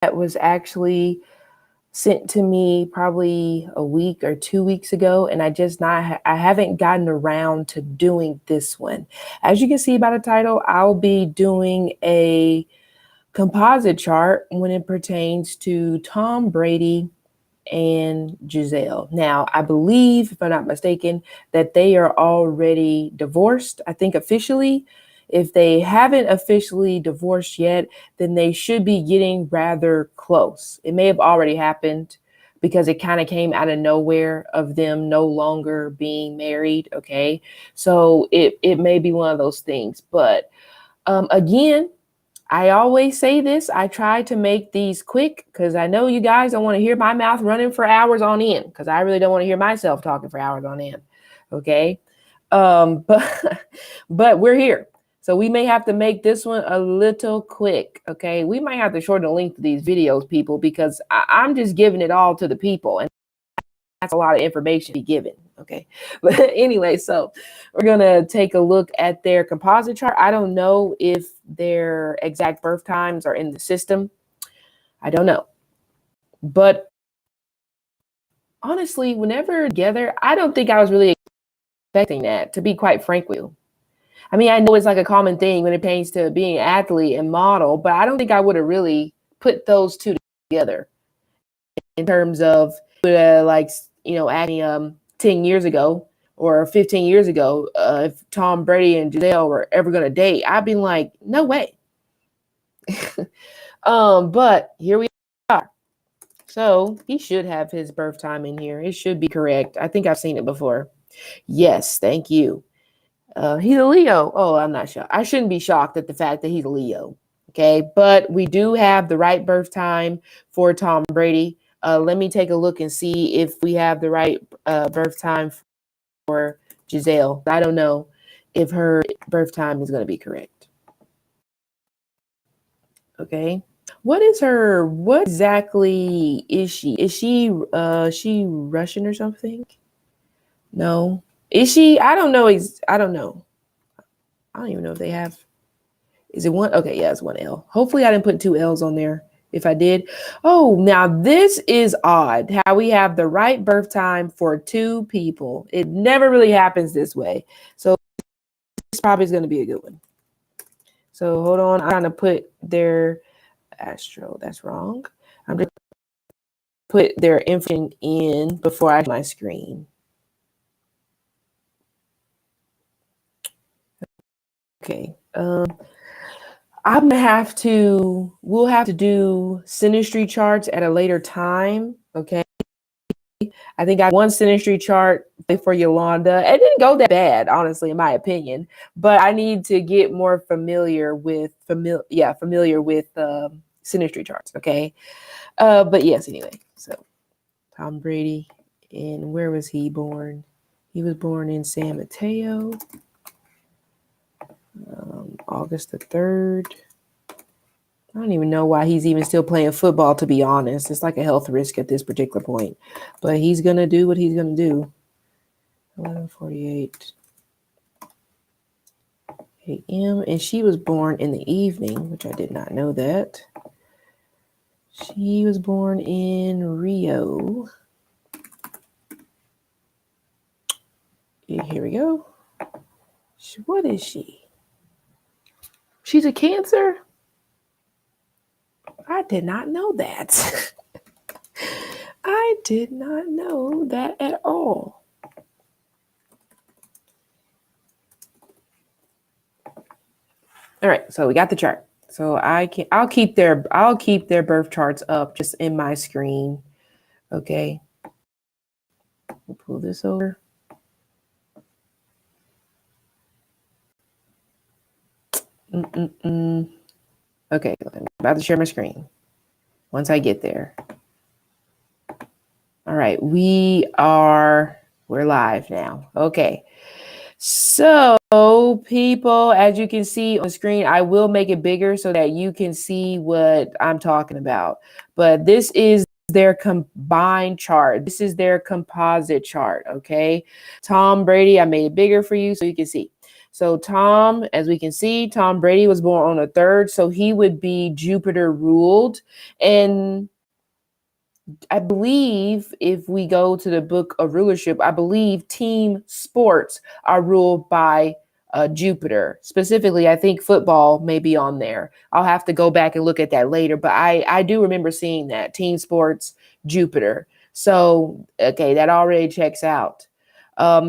that was actually sent to me probably a week or 2 weeks ago, and I haven't gotten around to doing this one. As you can see by the title, I'll be doing a composite chart when it pertains to Tom Brady and Giselle. Now, I believe, if I'm not mistaken, that they are already divorced, I think officially. If they haven't officially divorced yet, then they should be getting rather close. It may have already happened because it kind of came out of nowhere of them no longer being married. Okay. So it may be one of those things. But again, I always say this. I try to make these quick because I know you guys don't want to hear my mouth running for hours on end, because I really don't want to hear myself talking for hours on end. Okay. But we're here. So we may have to make this one a little quick. Okay. We might have to shorten the length of these videos, people, because I'm just giving it all to the people. And that's a lot of information to be given. Okay. But anyway, so we're going to take a look at their composite chart. I don't know if their exact birth times are in the system. I don't know. But honestly, whenever together, I don't think I was really expecting that, to be quite frank with you. I mean, I know it's like a common thing when it pertains to being an athlete and model, but I don't think I would have really put those two together in terms of acting 10 years ago or 15 years ago, if Tom Brady and Giselle were ever going to date, I'd be like, no way. But here we are. So he should have his birth time in here. It should be correct. I think I've seen it before. Yes, thank you. He's a Leo. Oh, I'm not shocked. I shouldn't be shocked at the fact that he's a Leo. Okay, but we do have the right birth time for Tom Brady. Let me take a look and see if we have the right birth time for Giselle. I don't know if her birth time is going to be correct. Okay. What exactly is she? Is she Russian or something? No. Is she? I don't know. I don't know. I don't even know if they have. Is it one? Okay, yeah, it's one L. Hopefully I didn't put two L's on there. If I did. Oh, now this is odd how we have the right birth time for two people. It never really happens this way. So this probably is going to be a good one. So hold on. I'm trying to put their Astro. That's wrong. I'm just put their information in before I my screen. Okay. We'll have to do synastry charts at a later time. Okay. I think I have one synastry chart for Yolanda. It didn't go that bad, honestly, in my opinion, but I need to get more familiar with synastry charts. Okay. But yes, anyway, so Tom Brady, and where was he born? He was born in San Mateo, August the 3rd. I don't even know why he's even still playing football, to be honest. It's like a health risk at this particular point. But he's going to do what he's going to do. 11:48 a.m. And she was born in the evening, which I did not know that. She was born in Rio. Here we go. What is she? She's a Cancer? I did not know that. I did not know that at all. All right, so we got the chart. So I'll keep their birth charts up just in my screen. Okay. We'll pull this over. Okay, I'm about to share my screen. Once I get there. All right, we're live now. Okay. So people, as you can see on the screen, I will make it bigger so that you can see what I'm talking about. But this is their combined chart. This is their composite chart. Okay. Tom Brady, I made it bigger for you so you can see. So Tom, as we can see, Tom Brady was born on the 3rd, so he would be Jupiter ruled. And I believe if we go to the book of rulership, I believe team sports are ruled by Jupiter. Specifically, I think football may be on there. I'll have to go back and look at that later, but I do remember seeing that team sports, Jupiter. So, okay, that already checks out.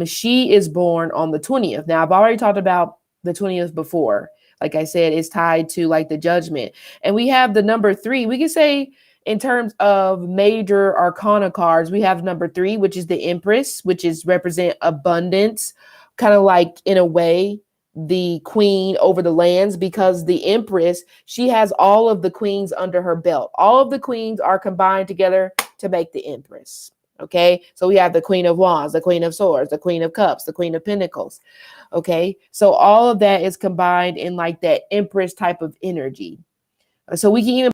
She is born on the 20th. Now, I've already talked about the 20th before. Like I said, it's tied to like the judgment. And we have the number 3. We can say in terms of major arcana cards, we have number 3, which is the Empress, which is represent abundance, kind of like in a way the queen over the lands, because the Empress, she has all of the queens under her belt. All of the queens are combined together to make the Empress. Okay, so we have the Queen of Wands, the Queen of Swords, the Queen of Cups, the Queen of Pentacles. Okay, so all of that is combined in like that Empress type of energy. So we can even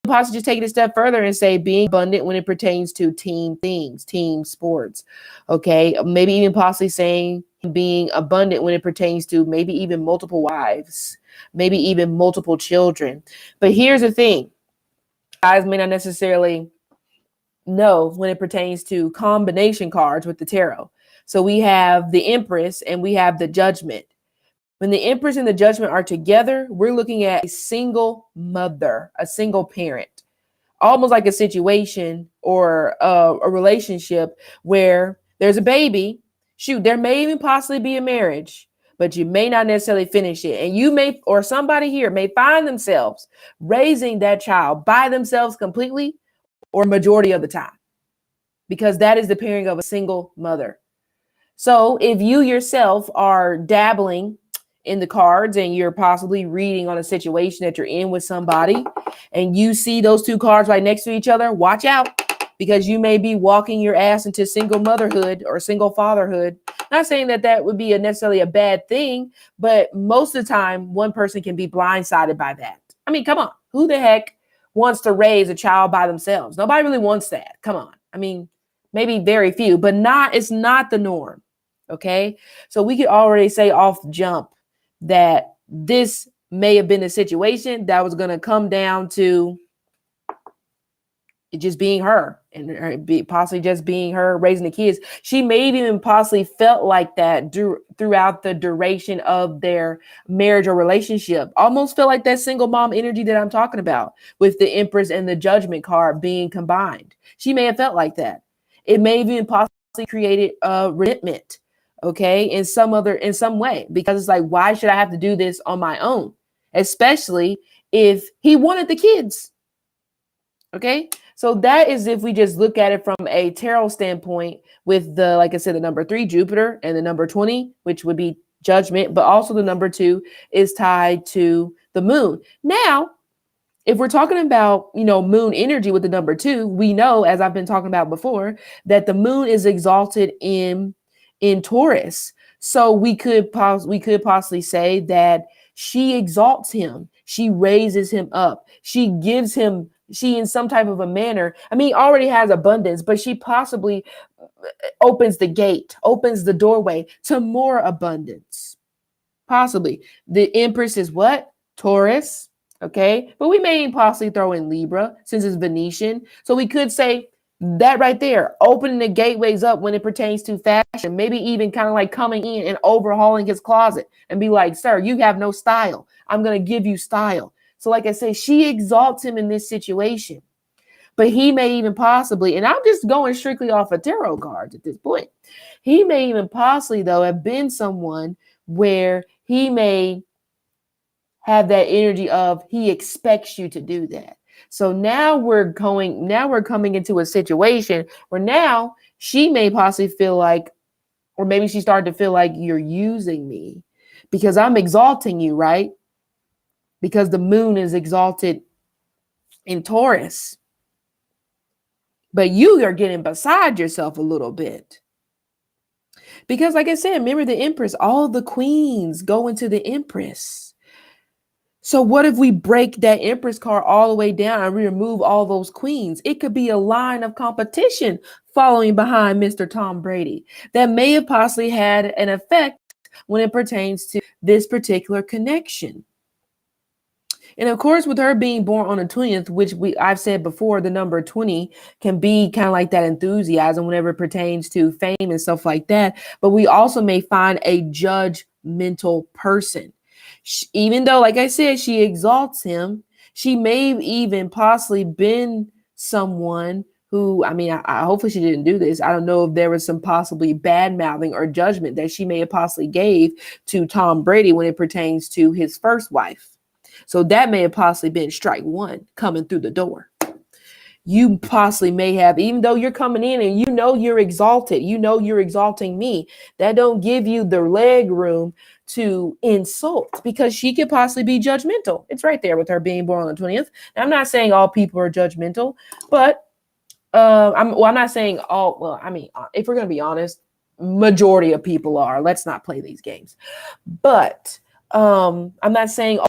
possibly just take it a step further and say being abundant when it pertains to team things, team sports. Okay, maybe even possibly saying being abundant when it pertains to maybe even multiple wives, maybe even multiple children. But here's the thing, guys may not necessarily know when it pertains to combination cards with the tarot. So we have the Empress and we have the Judgment. When the Empress and the Judgment are together, we're looking at a single mother, a single parent, almost like a situation or a relationship where there's a baby. Shoot, there may even possibly be a marriage, but you may not necessarily finish it. And you may, or somebody here may find themselves raising that child by themselves completely or majority of the time, because that is the pairing of a single mother. So if you yourself are dabbling in the cards and you're possibly reading on a situation that you're in with somebody and you see those 2 cards right next to each other, watch out, because you may be walking your ass into single motherhood or single fatherhood. Not saying that that would be necessarily a bad thing, but most of the time one person can be blindsided by that. I mean, come on, who the heck wants to raise a child by themselves? Nobody really wants that. Come on. I mean, maybe very few, but it's not the norm. Okay. So we could already say off jump that this may have been a situation that was going to come down to it just being her and possibly just being her raising the kids. She may even possibly felt like that throughout the duration of their marriage or relationship. Almost felt like that single mom energy that I'm talking about with the Empress and the Judgment card being combined. She may have felt like that. It may even possibly created a resentment, okay, in some way, because it's like, why should I have to do this on my own? Especially if he wanted the kids. Okay, so that is if we just look at it from a tarot standpoint with the, like I said, the number 3, Jupiter, and the number 20, which would be Judgment, but also the number 2 is tied to the moon. Now, if we're talking about, moon energy with the number 2, we know, as I've been talking about before, that the moon is exalted in Taurus. So we could possibly say that she exalts him. She raises him up. She in some type of a manner, I mean, already has abundance, but she possibly opens the gate, opens the doorway to more abundance. Possibly. The Empress is what? Taurus. Okay. But we may possibly throw in Libra since it's Venetian. So we could say that right there, opening the gateways up when it pertains to fashion, maybe even kind of like coming in and overhauling his closet and be like, sir, you have no style. I'm going to give you style. So like I said, she exalts him in this situation, but he may even possibly, and I'm just going strictly off of tarot cards at this point, he may even possibly, though, have been someone where he may have that energy of he expects you to do that. So now we're coming into a situation where now she may possibly feel like, or maybe she started to feel like, you're using me because I'm exalting you, right? Because the moon is exalted in Taurus. But you are getting beside yourself a little bit. Because like I said, remember the Empress, all the queens go into the Empress. So what if we break that Empress card all the way down and we remove all those queens? It could be a line of competition following behind Mr. Tom Brady that may have possibly had an effect when it pertains to this particular connection. And of course, with her being born on the 20th, which I've said before, the number 20 can be kind of like that enthusiasm whenever it pertains to fame and stuff like that. But we also may find a judgmental person. Even though, like I said, she exalts him, she may have even possibly been someone who, I mean, I hopefully she didn't do this. I don't know if there was some possibly bad mouthing or judgment that she may have possibly gave to Tom Brady when it pertains to his first wife. So that may have possibly been strike one coming through the door. You possibly may have, even though you're coming in and you know you're exalted, you know you're exalting me, that don't give you the leg room to insult, because she could possibly be judgmental. It's right there with her being born on the 20th. Now, I'm not saying all people are judgmental, but I'm not saying all. Well, I mean, if we're going to be honest, majority of people are. Let's not play these games. But I'm not saying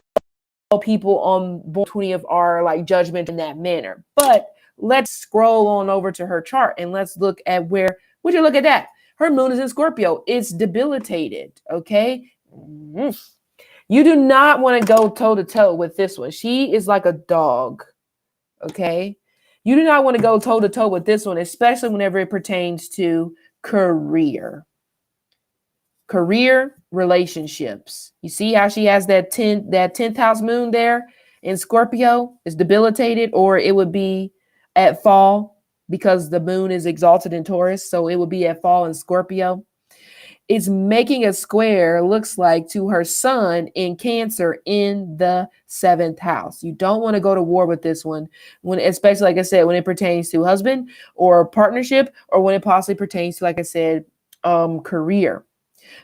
all people on born 20th are like judgment in that manner. But let's scroll on over to her chart and let's look at where. Would you look at that? Her moon is in Scorpio. It's debilitated. Okay. You do not want to go toe to toe with this one. She is like a dog. Okay. You do not want to go toe to toe with this one, especially whenever it pertains to career, relationships. You see how she has that 10th house moon there in Scorpio is debilitated, or it would be at fall because the moon is exalted in Taurus. So it would be at fall in Scorpio. It's making a square, looks like, to her sun in Cancer in the 7th house. You don't want to go to war with this one, when, especially, like I said, when it pertains to husband or partnership, or when it possibly pertains to, like I said, career.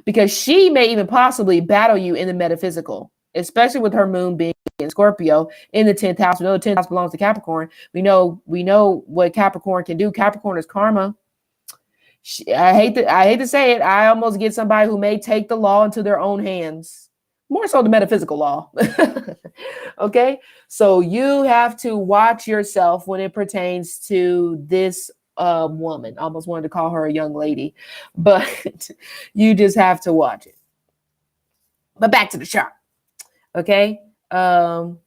Because she may even possibly battle you in the metaphysical, especially with her moon being in Scorpio in the 10th house. We know the 10th house belongs to Capricorn. We know what Capricorn can do. Capricorn is karma. I hate to say it. I almost get somebody who may take the law into their own hands, more so the metaphysical law. Okay. So you have to watch yourself when it pertains to this woman. I almost wanted to call her a young lady, but you just have to watch it. But back to the chart. Okay. Again,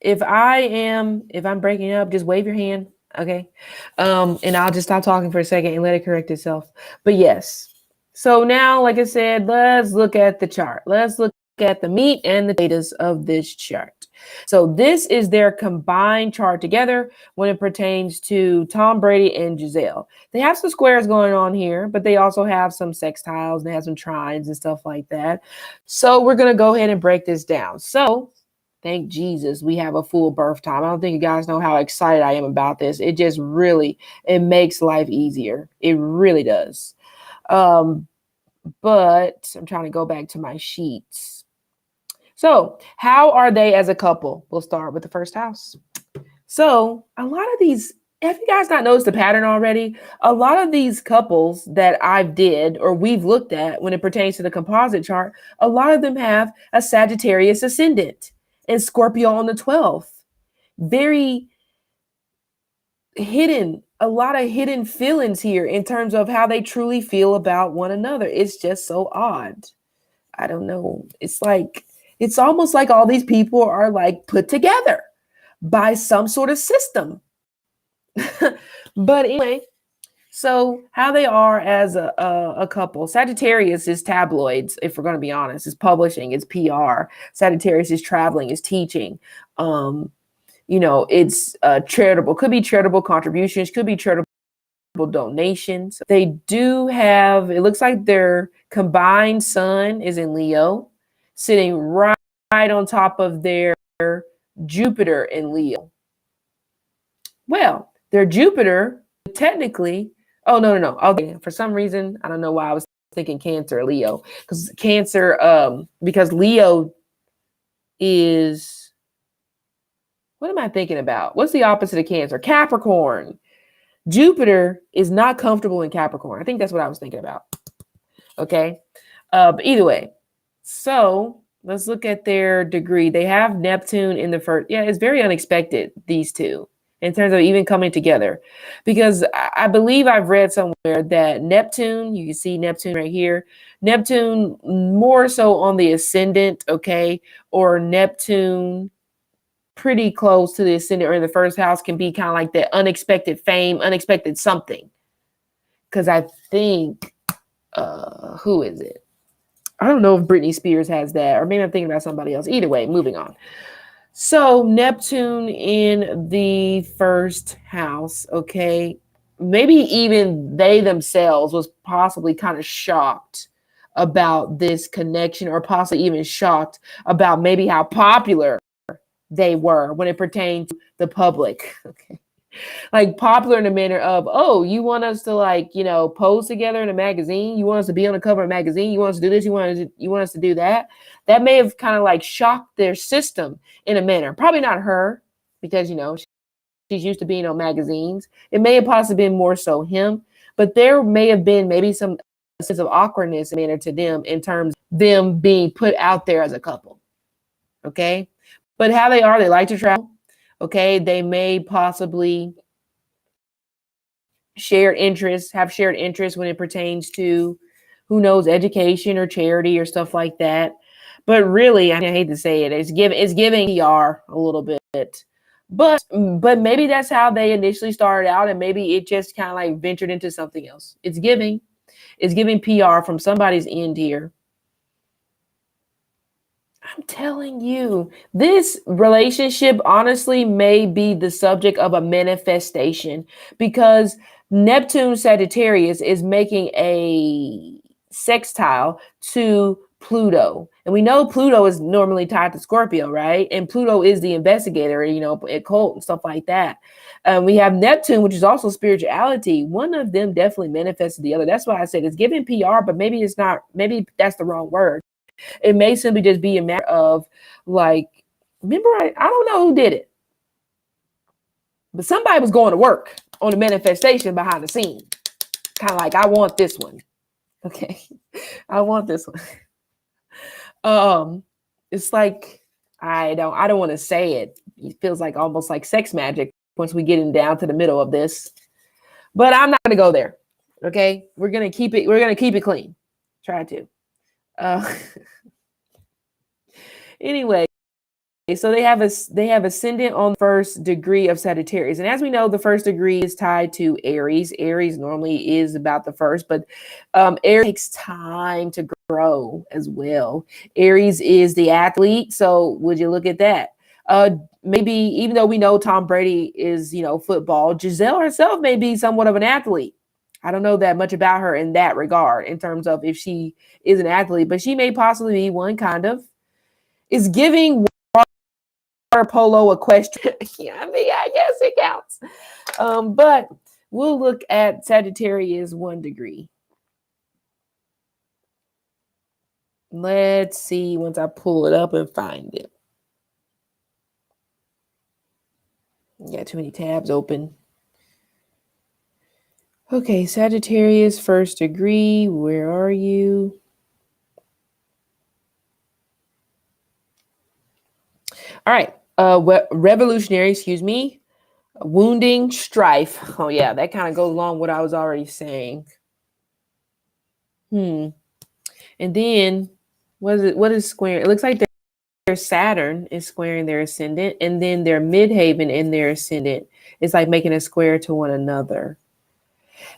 if I'm breaking up, just wave your hand. Okay. And I'll just stop talking for a second and let it correct itself. But yes. So now, like I said, let's look at the chart. Let's look at the meat and the potatoes of this chart. So this is their combined chart together when it pertains to Tom Brady and Giselle. They have some squares going on here, but they also have some sextiles. They have some trines and stuff like that. So we're going to go ahead and break this down. So thank Jesus we have a full birth time. I don't think you guys know how excited I am about this. It just really, it makes life easier. It really does. But I'm trying to go back to my sheets. So how are they as a couple? We'll start with the first house. So a lot of these, have you guys not noticed the pattern already? A lot of these couples that I've did or we've looked at when it pertains to the composite chart, a lot of them have a Sagittarius ascendant and Scorpio on the 12th. Very hidden, a lot of hidden feelings here in terms of how they truly feel about one another. It's just so odd. I don't know. It's almost like all these people are like put together by some sort of system. But anyway, so how they are as a couple. Sagittarius is tabloids, if we're going to be honest. It's publishing, it's PR. Sagittarius is traveling, is teaching. It's charitable. Could be charitable contributions, could be charitable donations. They do have, it looks like their combined sun is in Leo, sitting right on top of their Jupiter in Leo. Well, their Jupiter technically, no. For some reason, I don't know why I was thinking Cancer or Leo, because because Leo is, what am I thinking about? What's the opposite of Cancer? Capricorn. Jupiter is not comfortable in Capricorn. I think that's what I was thinking about. Okay. But either way, so let's look at their degree. They have Neptune in the first. Yeah, it's very unexpected, these two. in terms of even coming together. Because I believe I've read somewhere that Neptune, you can see Neptune right here, Neptune more so on the ascendant, okay, or Neptune pretty close to the ascendant or in the first house can be kind of like that unexpected fame, unexpected something. Because I think, who is it? I don't know if Britney Spears has that, or maybe I'm thinking about somebody else. Either way, moving on. So Neptune in the first house, okay, maybe even they themselves was possibly kind of shocked about this connection, or possibly even shocked about maybe how popular they were when it pertained to the public. Okay. Like popular in the manner of, oh, you want us to like, pose together in a magazine? You want us to be on the cover of a magazine? You want us to do this? You want us to do that? That may have kind of like shocked their system in a manner. Probably not her, because she's used to being on magazines. It may have possibly been more so him, but there may have been maybe some sense of awkwardness manner to them in terms of them being put out there as a couple. Okay. But how they are, they like to travel. Okay. They may possibly have shared interests when it pertains to, who knows, education or charity or stuff like that. But really, I hate to say it, it's giving PR a little bit. But maybe that's how they initially started out, and maybe it just kind of like ventured into something else. It's giving PR from somebody's end here. I'm telling you, this relationship honestly may be the subject of a manifestation, because Neptune Sagittarius is making a sextile to Pluto. And we know Pluto is normally tied to Scorpio, right? And Pluto is the investigator, occult and stuff like that. We have Neptune, which is also spirituality. One of them definitely manifested the other. That's why I said it's giving PR, but maybe it's not. Maybe that's the wrong word. It may simply just be a matter of like, remember, I don't know who did it, but somebody was going to work on the manifestation behind the scene. Kind of like, I want this one. Okay. I want this one. It's like, I don't want to say it. It feels like almost like sex magic once we get in down to the middle of this, but I'm not going to go there. Okay. We're going to keep it clean. Try to. Anyway, so they have ascendant on the first degree of Sagittarius. And as we know, the first degree is tied to Aries. Aries normally is about the first, but Aries takes time to grow as well. Aries is the athlete. So would you look at that? Maybe even though we know Tom Brady is, football, Giselle herself may be somewhat of an athlete. I don't know that much about her in that regard, in terms of if she is an athlete, but she may possibly be one kind of. Is giving water polo equestrian. Yeah, I guess it counts. But we'll look at Sagittarius 1 degree. Let's see once I pull it up and find it. Got too many tabs open. Okay, Sagittarius 1st degree. Where are you? All right. Revolutionary, excuse me. Wounding, strife. Oh yeah, that kind of goes along with what I was already saying. And then what is square? It looks like their Saturn is squaring their ascendant, and then their midhaven and their ascendant is like making a square to one another.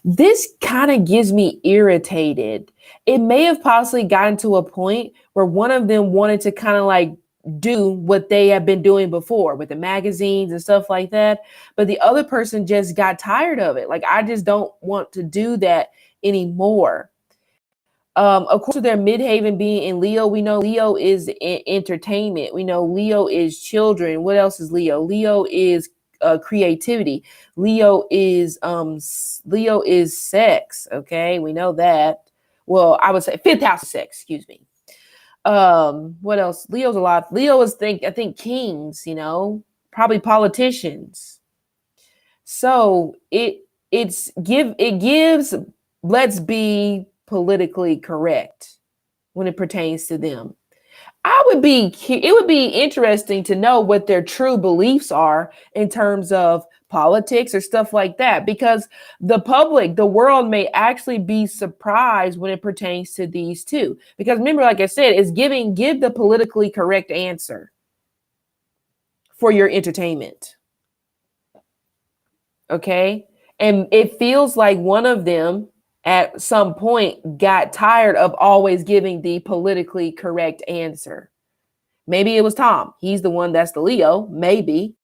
This kind of gives me irritated. It may have possibly gotten to a point where one of them wanted to kind of like do what they have been doing before with the magazines and stuff like that, but the other person just got tired of it. Like, I just don't want to do that anymore. Of course, with their midhaven being in Leo, we know Leo is entertainment. We know Leo is children. What else is Leo? Leo is creativity. Leo is sex. Okay, we know that. Well, I would say 5th house of sex. Excuse me. What else? Leo's a lot. Leo is I think kings. Probably politicians. So it gives. Let's be politically correct when it pertains to them. it would be interesting to know what their true beliefs are in terms of politics or stuff like that, because the world may actually be surprised when it pertains to these two. Because remember, like I said, it's give the politically correct answer for your entertainment. Okay. And it feels like one of them at some point got tired of always giving the politically correct answer. Maybe it was Tom. He's the one that's the Leo. Maybe.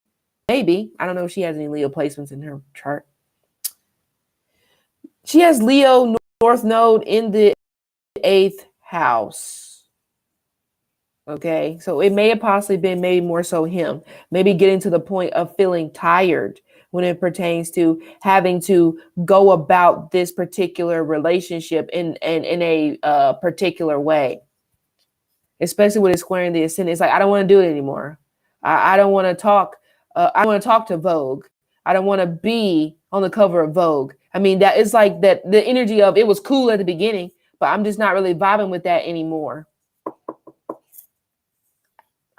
Maybe. I don't know if she has any Leo placements in her chart. She has Leo North Node in the 8th house. Okay. So it may have possibly been maybe more so him. Maybe getting to the point of feeling tired when it pertains to having to go about this particular relationship in a particular way. Especially when it's squaring the ascendant. It's like, I don't want to do it anymore. I don't want to talk. I want to talk to Vogue. I don't want to be on the cover of Vogue. I mean, that is like that the energy of it was cool at the beginning, but I'm just not really vibing with that anymore.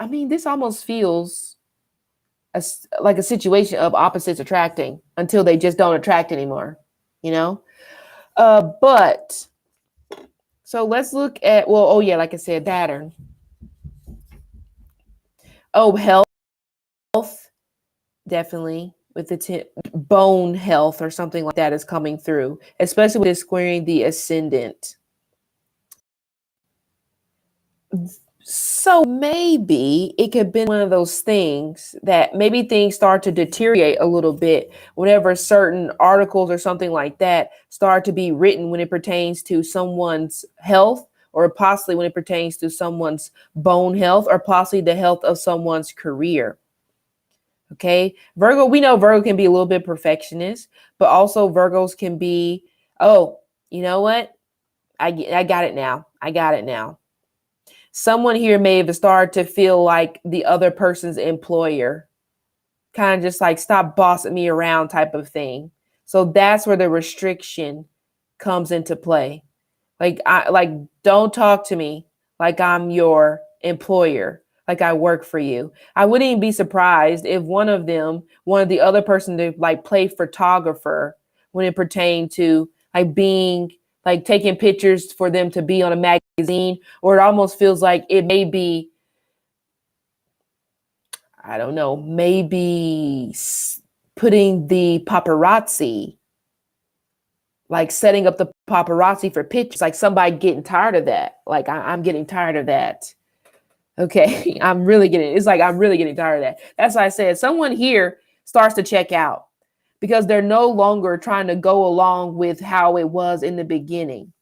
I mean, this almost feels like a situation of opposites attracting until they just don't attract anymore, you know? But so let's look at, well, oh yeah, like I said, pattern. Oh, health, definitely with the bone health or something like that is coming through, especially with squaring the ascendant. So maybe it could be one of those things that maybe things start to deteriorate a little bit whenever certain articles or something like that start to be written when it pertains to someone's health, or possibly when it pertains to someone's bone health, or possibly the health of someone's career. Okay. Virgo, we know Virgo can be a little bit perfectionist, but also Virgos can be, oh, you know what? I got it now. I got it now. Someone here may have started to feel like the other person's employer, kind of just like stop bossing me around type of thing. So that's where the restriction comes into play. Like, don't talk to me like I'm your employer, like I work for you. I wouldn't even be surprised if one of the other person to like play photographer when it pertained to like being like taking pictures for them to be on a magazine, or it almost feels like it may be, I don't know, maybe putting the paparazzi, like setting up the paparazzi for pictures, like somebody getting tired of that. Like I'm getting tired of that. Okay. I'm really getting tired of that. That's why I said someone here starts to check out because they're no longer trying to go along with how it was in the beginning.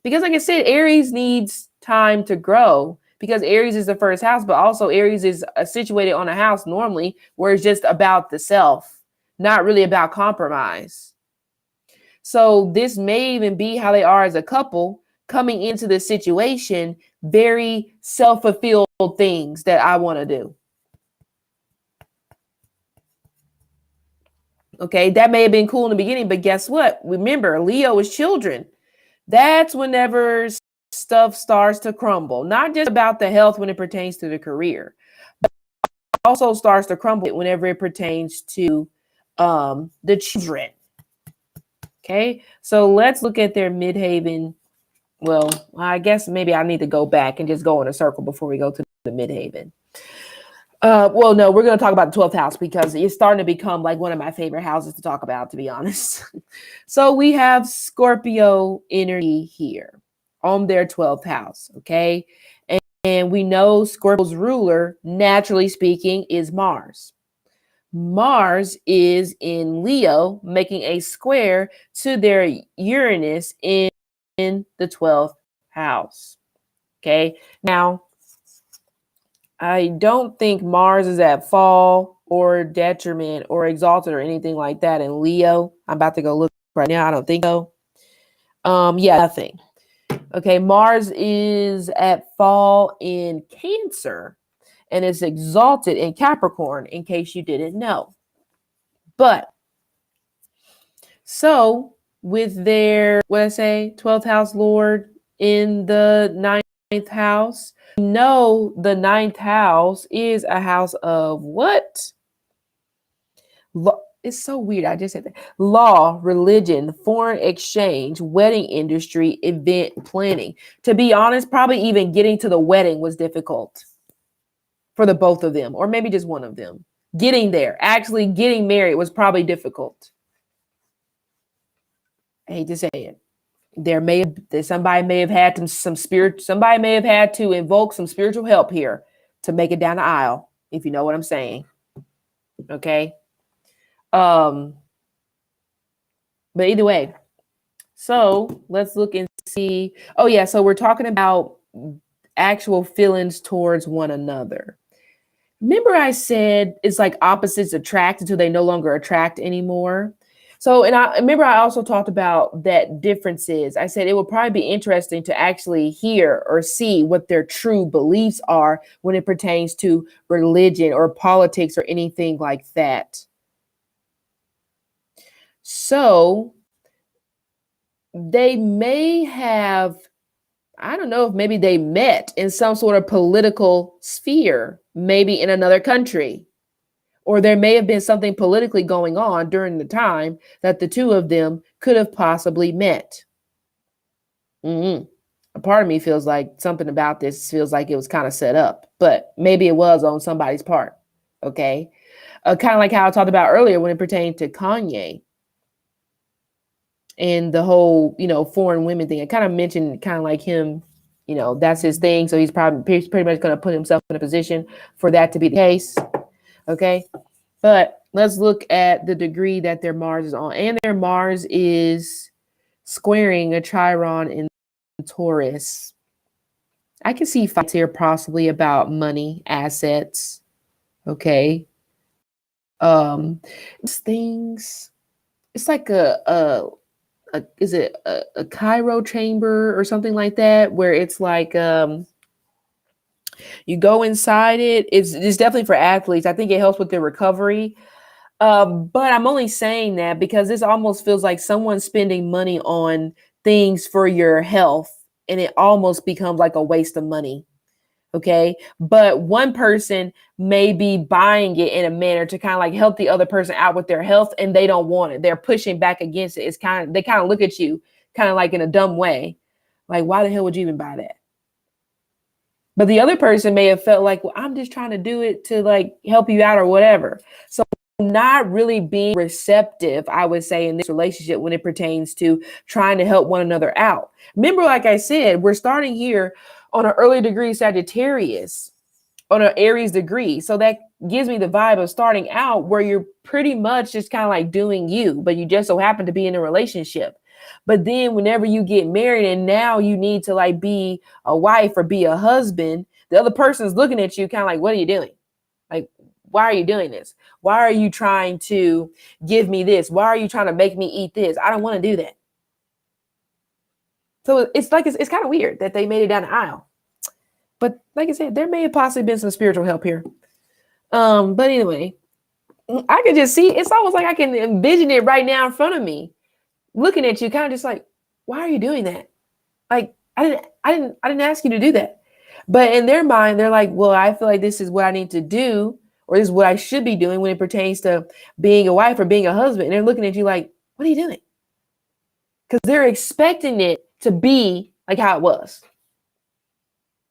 Because like I said, Aries needs time to grow because Aries is the first house, but also Aries is situated on a house normally where it's just about the self, not really about compromise. So this may even be how they are as a couple coming into this situation, very self-fulfilled things that I want to do. Okay, that may have been cool in the beginning, but guess what? Remember, Leo is children. That's whenever stuff starts to crumble. Not just about the health when it pertains to the career, but also starts to crumble whenever it pertains to the children. Okay, so let's look at their midhaven. Well, I guess maybe I need to go back and just go in a circle before we go to the midhaven. Well, no, we're going to talk about the 12th house because it's starting to become like one of my favorite houses to talk about, to be honest. So we have Scorpio energy here on their 12th house. Okay. And we know Scorpio's ruler, naturally speaking, is Mars. Mars is in Leo, making a square to their Uranus in the 12th house. Okay. Now, I don't think Mars is at fall or detriment or exalted or anything like that in Leo. I'm about to go look right now. I don't think so. Yeah, nothing. Okay, Mars is at fall in Cancer and is exalted in Capricorn, in case you didn't know. But so with their, 12th house Lord in the 9th ninth house. No, the ninth house is a house of what? It's so weird. I just said that. Law, religion, foreign exchange, wedding industry, event planning. To be honest, probably even getting to the wedding was difficult for the both of them, or maybe just one of them. Getting there, actually getting married was probably difficult. I hate to say it. Somebody may have had somebody may have had to invoke some spiritual help here to make it down the aisle, if you know what I'm saying. Okay. But either way, so let's look and see. Oh yeah, so we're talking about actual feelings towards one another. Remember I said it's like opposites attract until they no longer attract anymore. So, and I remember I also talked about that differences. I said it would probably be interesting to actually hear or see what their true beliefs are when it pertains to religion or politics or anything like that. So they may have, I don't know if maybe they met in some sort of political sphere, maybe in another country. Or there may have been something politically going on during the time that the two of them could have possibly met. A part of me feels like something about this feels like it was kind of set up, but maybe it was on somebody's part. Okay. Kind of like how I talked about earlier when it pertained to Kanye and the whole, foreign women thing. I kind of mentioned kind of like him, that's his thing. So he's pretty much going to put himself in a position for that to be the case. Okay. But let's look at the degree that their Mars is on. And their Mars is squaring a Chiron in Taurus. I can see fights here possibly about money, assets. Okay. Things. It's like is it a Cairo chamber or something like that, where it's like you go inside it. It's definitely for athletes. I think it helps with their recovery. But I'm only saying that because this almost feels like someone's spending money on things for your health, and it almost becomes like a waste of money. Okay. But one person may be buying it in a manner to kind of like help the other person out with their health, and they don't want it. They're pushing back against it. They kind of look at you kind of like in a dumb way. Like, why the hell would you even buy that? But the other person may have felt like, well, I'm just trying to do it to like help you out or whatever. So not really being receptive, I would say, in this relationship when it pertains to trying to help one another out. Remember, like I said, we're starting here on an early degree Sagittarius, on an Aries degree. So that gives me the vibe of starting out where you're pretty much just kind of like doing you, but you just so happen to be in a relationship. But then whenever you get married and now you need to like be a wife or be a husband, the other person's looking at you kind of like, what are you doing? Like, why are you doing this? Why are you trying to give me this? Why are you trying to make me eat this? I don't want to do that. So it's like, it's kind of weird that they made it down the aisle. But like I said, there may have possibly been some spiritual help here. But anyway, I could just see, it's almost like I can envision it right now in front of me, looking at you, kind of just like, why are you doing that? Like, I didn't ask you to do that. But in their mind, they're like, well, I feel like this is what I need to do, or this is what I should be doing when it pertains to being a wife or being a husband. And they're looking at you like, what are you doing? Because they're expecting it to be like how it was.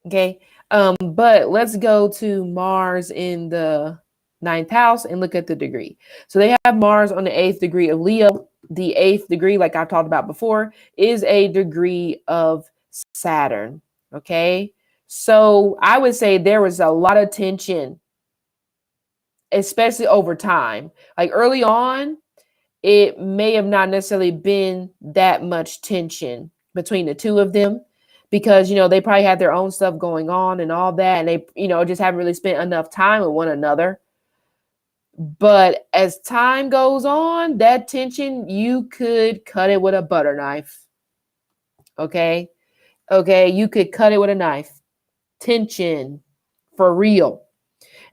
Okay. But let's go to Mars in the 9th house and look at the degree. So they have Mars on the 8th degree of Leo. The 8th degree, like I talked about before, is a degree of Saturn. Okay. So I would say there was a lot of tension, especially over time. Like early on, it may have not necessarily been that much tension between the two of them because, they probably had their own stuff going on and all that. And they, just haven't really spent enough time with one another. But as time goes on, that tension, you could cut it with a butter knife. Okay. Okay. You could cut it with a knife. Tension for real.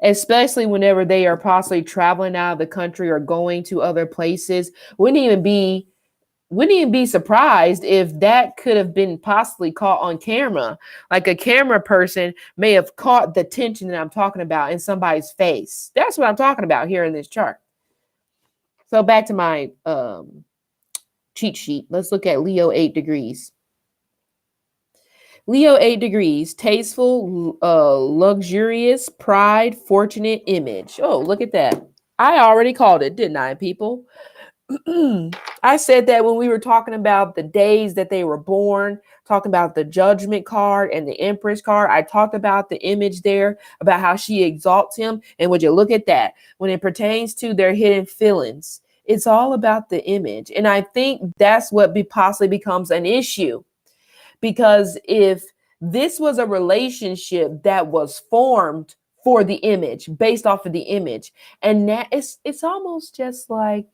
Especially whenever they are possibly traveling out of the country or going to other places. Wouldn't even be wouldn't even be surprised if that could have been possibly caught on camera. Like a camera person may have caught the tension that I'm talking about in somebody's face. That's what I'm talking about here in this chart. So back to my cheat sheet. Let's look at Leo 8 degrees. Leo 8 degrees, tasteful, luxurious, pride, fortunate image. Oh, look at that. I already called it, didn't I, people? I said that when we were talking about the days that they were born, talking about the judgment card and the empress card. I talked about the image there, about how she exalts him. And would you look at that? When it pertains to their hidden feelings, it's all about the image. And I think that's what possibly becomes an issue. Because if this was a relationship that was formed for the image, based off of the image, and that it's almost just like,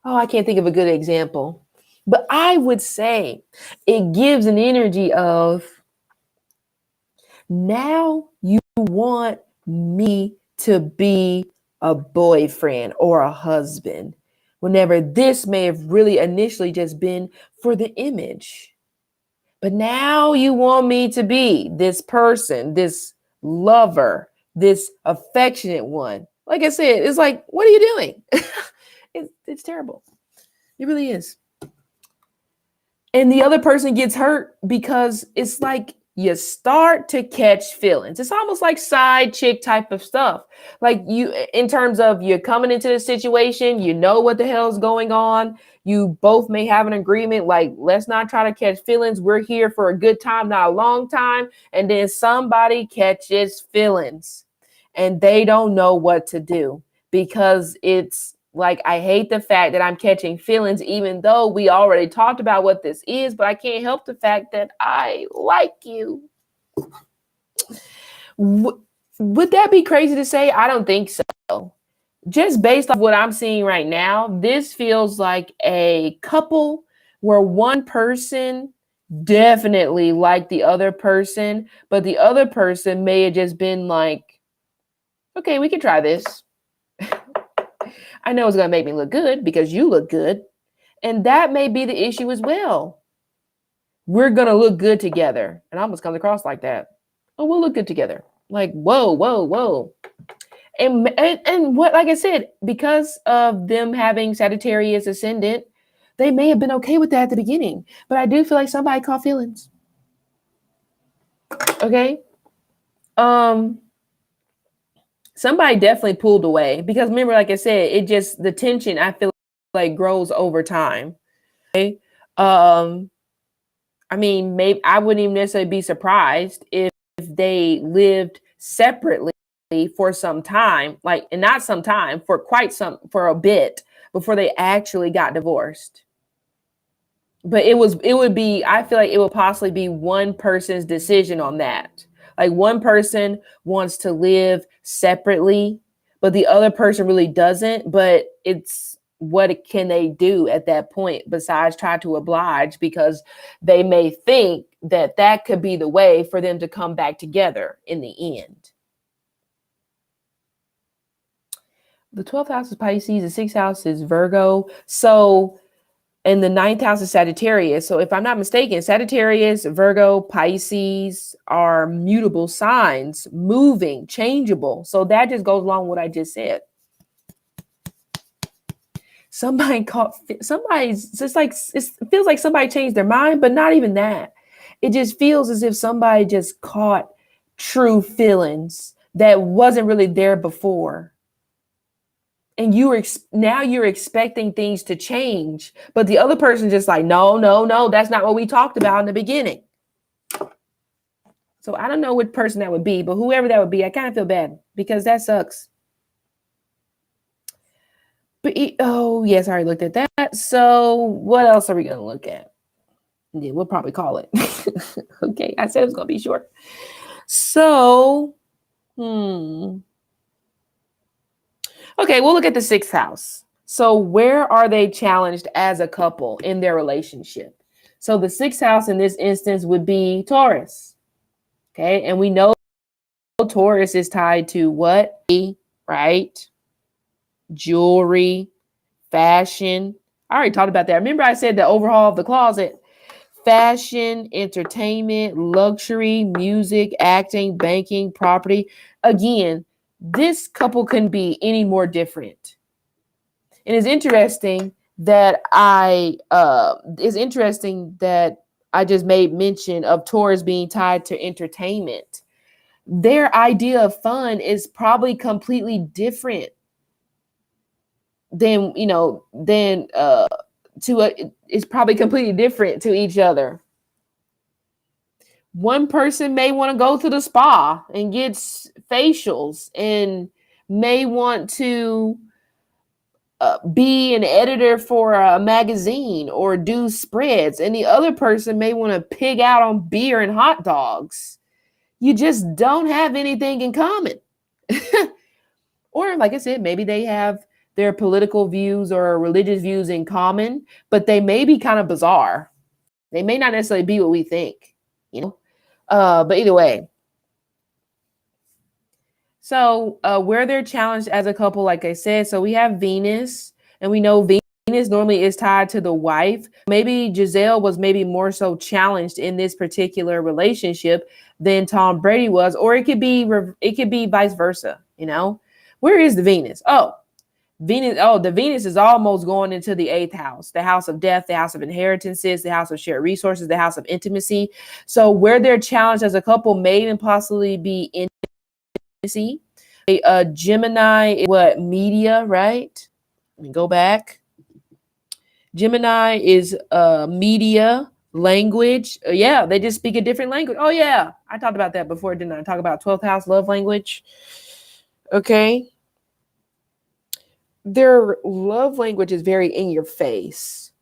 oh, I can't think of a good example, but I would say it gives an energy of, now you want me to be a boyfriend or a husband, whenever this may have really initially just been for the image. But now you want me to be this person, this lover, this affectionate one. Like I said, it's like, what are you doing? It's terrible. It really is. And the other person gets hurt because it's like you start to catch feelings. It's almost like side chick type of stuff. Like you, in terms of you're coming into the situation, you know what the hell's going on. You both may have an agreement, like, let's not try to catch feelings. We're here for a good time, not a long time. And then somebody catches feelings and they don't know what to do, because it's like, I hate the fact that I'm catching feelings, even though we already talked about what this is, but I can't help the fact that I like you. Would that be crazy to say? I don't think so. Just based off what I'm seeing right now, this feels like a couple where one person definitely liked the other person, but the other person may have just been like, okay, we can try this. I know it's going to make me look good because you look good. And that may be the issue as well. We're going to look good together. And I almost comes across like that. Oh, we'll look good together. Like, whoa, whoa, whoa. And what, like I said, because of them having Sagittarius ascendant, they may have been okay with that at the beginning. But I do feel like somebody caught feelings. Okay. Somebody definitely pulled away, because remember, like I said, it just, the tension, I feel like, grows over time. Okay? I mean, maybe I wouldn't even necessarily be surprised if they lived separately for some time, like, and not some time, for for a bit before they actually got divorced. But it would be, I feel like it would possibly be one person's decision on that. Like, one person wants to live separately, but the other person really doesn't. But it's, what can they do at that point besides try to oblige, because they may think that that could be the way for them to come back together in the end. The 12th house is Pisces, the 6th house is Virgo. So, and the 9th house is Sagittarius. So if I'm not mistaken, Sagittarius, Virgo, Pisces are mutable signs, moving, changeable. So that just goes along with what I just said. Somebody's just like, it feels like somebody changed their mind, but not even that. It just feels as if somebody just caught true feelings that wasn't really there before. And now you're expecting things to change, but the other person just like, no, that's not what we talked about in the beginning. So I don't know which person that would be, but whoever that would be, I kind of feel bad, because that sucks. But oh yes, I already looked at that. So what else are we going to look at? Yeah, we'll probably call it. Okay, I said it was going to be short. So, okay, we'll look at the 6th house. So where are they challenged as a couple in their relationship? So the 6th house in this instance would be Taurus. Okay, and we know Taurus is tied to what? Right? Jewelry, fashion, I already talked about that. Remember I said the overhaul of the closet? Fashion, entertainment, luxury, music, acting, banking, property. Again, this couple couldn't be any more different. And it's interesting that I just made mention of Taurus being tied to entertainment. Their idea of fun is probably completely different than it's probably completely different to each other. One person may want to go to the spa and get facials and may want to be an editor for a magazine or do spreads, and the other person may want to pig out on beer and hot dogs. You just don't have anything in common. Or like I said, maybe they have their political views or religious views in common, but they may be kind of bizarre. They may not necessarily be what we think, you know. But either way. So where they're challenged as a couple, like I said, so we have Venus, and we know Venus normally is tied to the wife. Maybe Giselle was maybe more so challenged in this particular relationship than Tom Brady was, or it could be vice versa. You know, where is the Venus? The Venus is almost going into the 8th house, the house of death, the house of inheritances, the house of shared resources, the house of intimacy. So where they're challenged as a couple may even possibly be intimacy. Gemini is what? Media, right? Let me go back. Gemini is media, language. Yeah, they just speak a different language. Oh yeah, I talked about that before, didn't I? Talk about 12th house love language. Okay. Their love language is very in your face,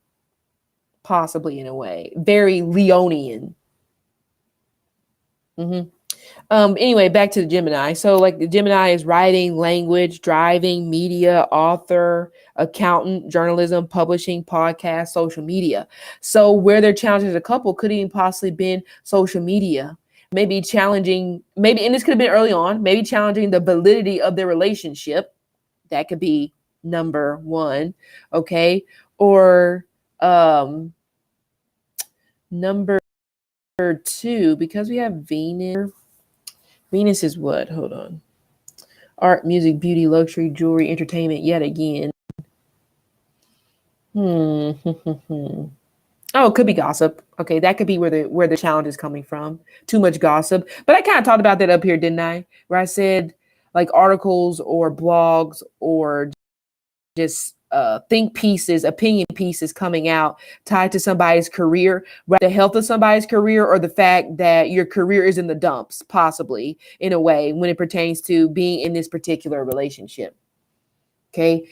possibly in a way, very Leonian. Anyway, back to the Gemini. So like the Gemini is writing, language, driving, media, author, accountant, journalism, publishing, podcast, social media. So where they're challenged as a couple could even possibly been social media. Maybe challenging, and this could have been early on, maybe challenging the validity of their relationship. That could be number one. Okay. Or number two, because we have Venus. Venus is what? Hold on. Art, music, beauty, luxury, jewelry, entertainment, yet again. Oh, it could be gossip. Okay, that could be where the challenge is coming from. Too much gossip. But I kind of talked about that up here, didn't I? Where I said like articles or blogs or just think pieces, opinion pieces coming out tied to somebody's career, right? The health of somebody's career, or the fact that your career is in the dumps, possibly in a way, when it pertains to being in this particular relationship. Okay.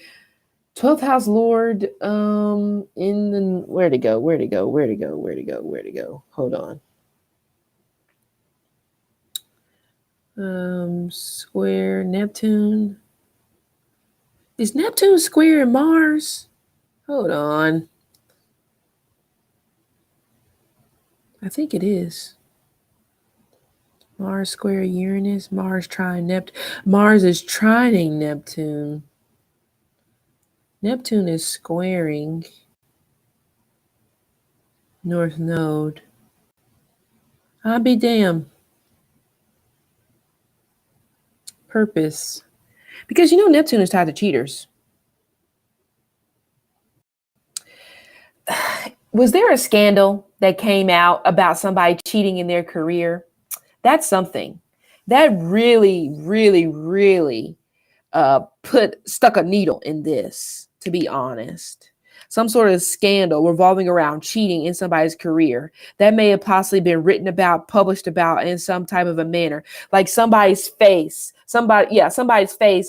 12th house Lord, in the, where'd it go? Hold on. Square Neptune. Is Neptune square in Mars? Hold on. I think it is. Mars square Uranus, Mars trine Neptune. Mars is trining Neptune. Neptune is squaring North Node. I'll be damned. Purpose. Because you know Neptune is tied to cheaters. Was there a scandal that came out about somebody cheating in their career? That's something. That really, really, really stuck a needle in this, to be honest. Some sort of scandal revolving around cheating in somebody's career that may have possibly been written about, published about in some type of a manner, like somebody's face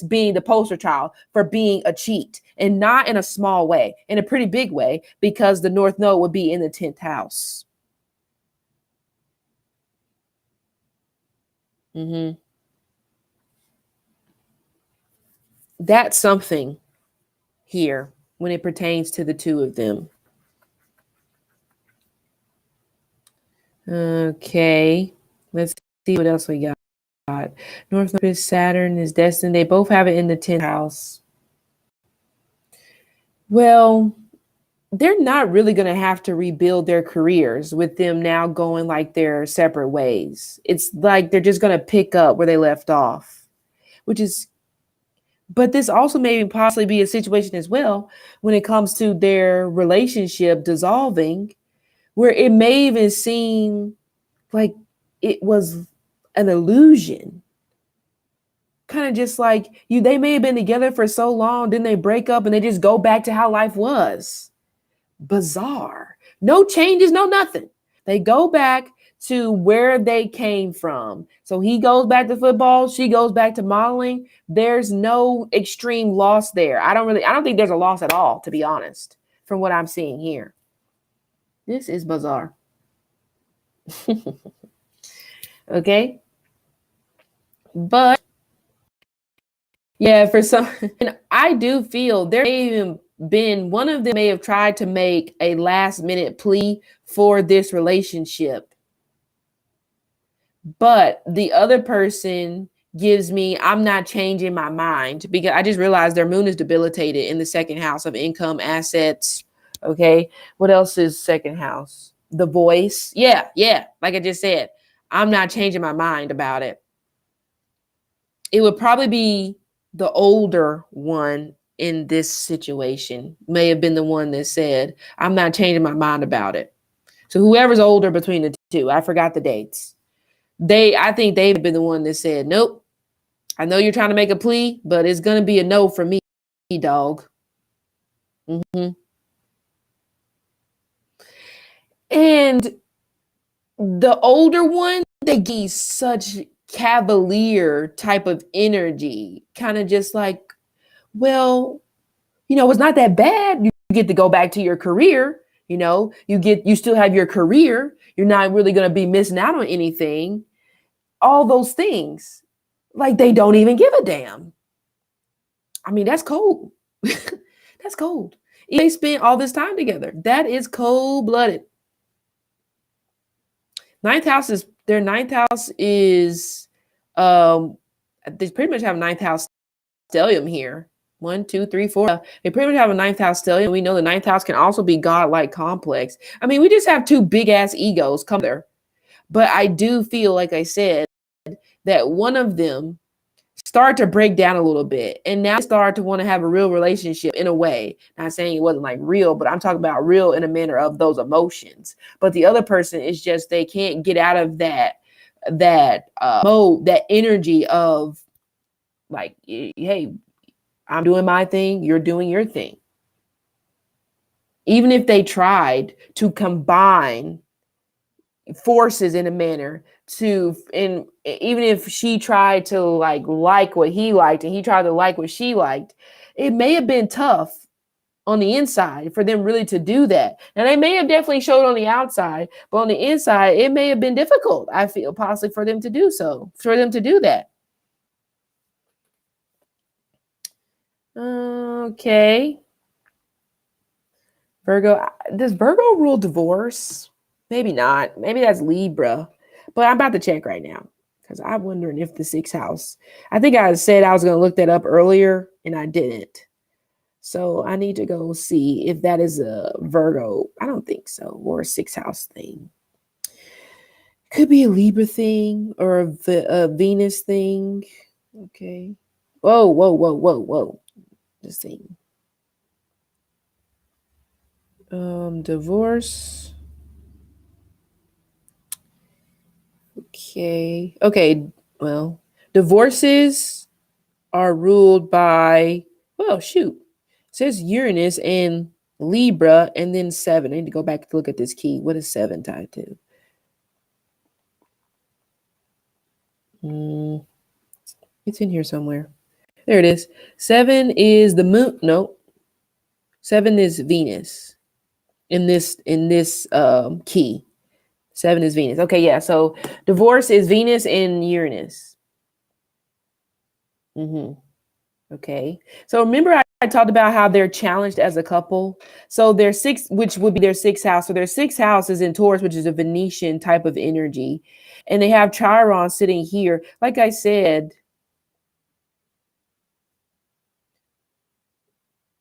being the poster child for being a cheat, and not in a small way, in a pretty big way, because the North Node would be in the 10th house. That's something here when it pertains to the two of them. Okay, let's see what else we got. North Node is Saturn is destined. They both have it in the 10th house. Well, they're not really going to have to rebuild their careers with them now going like their separate ways. It's like they're just going to pick up where they left off, which is, but this also may possibly be a situation as well when it comes to their relationship dissolving, where it may even seem like it was an illusion. Kind of just like they may have been together for so long, then they break up and they just go back to how life was. Bizarre. No changes, no nothing. They go back to where they came from. So he goes back to football, she goes back to modeling. There's no extreme loss there. I don't think there's a loss at all, to be honest, from what I'm seeing here. This is bizarre. Okay. But yeah, for some, and I do feel there may even been one of them may have tried to make a last minute plea for this relationship. But the other person gives me, I'm not changing my mind, because I just realized their moon is debilitated in the second house of income, assets. Okay. What else is second house? The voice. Yeah. Like I just said, I'm not changing my mind about it. It would probably be the older one in this situation, may have been the one that said, I'm not changing my mind about it. So whoever's older between the two, I forgot the dates. I think they've been the one that said, nope, I know you're trying to make a plea, but it's going to be a no for me, dog. Mm-hmm. And the older one, they give such cavalier type of energy, kind of just like, well, it's not that bad. You get to go back to your career. You still have your career. You're not really going to be missing out on anything. All those things. Like, they don't even give a damn. I mean, that's cold. That's cold. They spent all this time together. That is cold-blooded. Their ninth house is, they pretty much have ninth house stellium here. 1, 2, 3, 4. They pretty much have a ninth house stellium. We know the ninth house can also be godlike complex. I mean, we just have two big ass egos come there. But I do feel, like I said, that one of them start to break down a little bit, and now start to want to have a real relationship in a way. Not saying it wasn't like real, but I'm talking about real in a manner of those emotions. But the other person is just, they can't get out of that mode, that energy of like, hey, I'm doing my thing, you're doing your thing. Even if they tried to combine forces in a manner and even if she tried to like what he liked and he tried to like what she liked, it may have been tough on the inside for them really to do that. And they may have definitely showed on the outside, but on the inside, it may have been difficult, I feel, possibly for them to do that. Okay. Virgo, does Virgo rule divorce? Maybe not. Maybe that's Libra. But I'm about to check right now because I'm wondering if the sixth house. I think I said I was going to look that up earlier and I didn't. So I need to go see if that is a Virgo. I don't think so. Or a sixth house thing. Could be a Libra thing or a Venus thing. Okay. Whoa. Just saying. Divorce. Okay. Well, divorces are ruled by, well, shoot. It says Uranus and Libra and then 7. I need to go back to look at this key. What is 7 tied to? It's in here somewhere. There it is. 7 is the moon. No. 7 is Venus in this key. 7 is Venus. Okay, yeah. So divorce is Venus and Uranus. Okay. So remember I talked about how they're challenged as a couple. So their which would be their sixth house. So their sixth house is in Taurus, which is a Venetian type of energy. And they have Chiron sitting here. Like I said,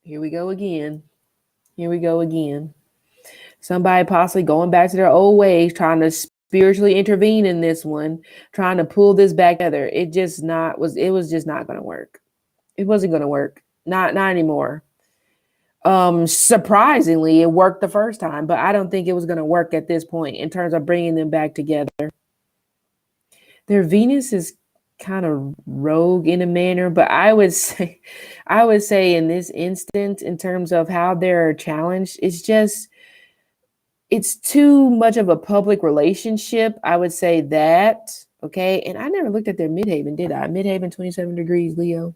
here we go again. Here we go again. Somebody possibly going back to their old ways, trying to spiritually intervene in this one, trying to pull this back together. It was just not going to work. It wasn't going to work. Not anymore. Surprisingly, it worked the first time, but I don't think it was going to work at this point in terms of bringing them back together. Their Venus is kind of rogue in a manner, but I would say in this instance, in terms of how they're challenged, it's too much of a public relationship. I would say that. Okay. And I never looked at their midhaven, did I? Midhaven 27 degrees, Leo.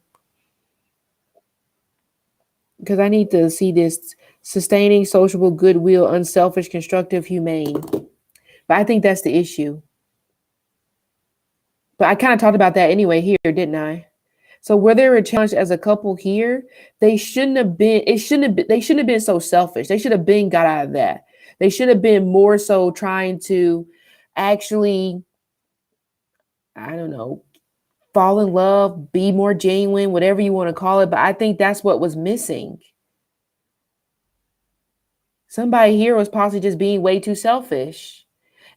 Because I need to see this: sustaining, sociable, goodwill, unselfish, constructive, humane. But I think that's the issue. But I kind of talked about that anyway here, didn't I? So where they were challenged as a couple here, they shouldn't have been so selfish. They should have been got out of that. They should have been more so trying to actually, I don't know, fall in love, be more genuine, whatever you want to call it. But I think that's what was missing. Somebody here was possibly just being way too selfish.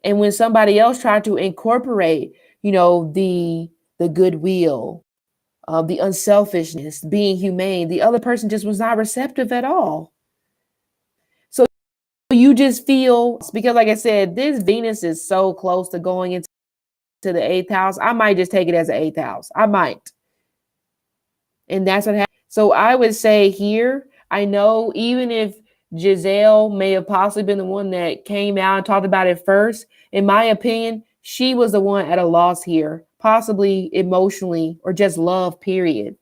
And when somebody else tried to incorporate, the goodwill, the unselfishness, being humane, the other person just was not receptive at all. So you just feel, because like I said, this Venus is so close to going into the 8th house. I might just take it as an 8th house. I might. And that's what happened. So I would say here, I know even if Giselle may have possibly been the one that came out and talked about it first, in my opinion, she was the one at a loss here, possibly emotionally or just love, period.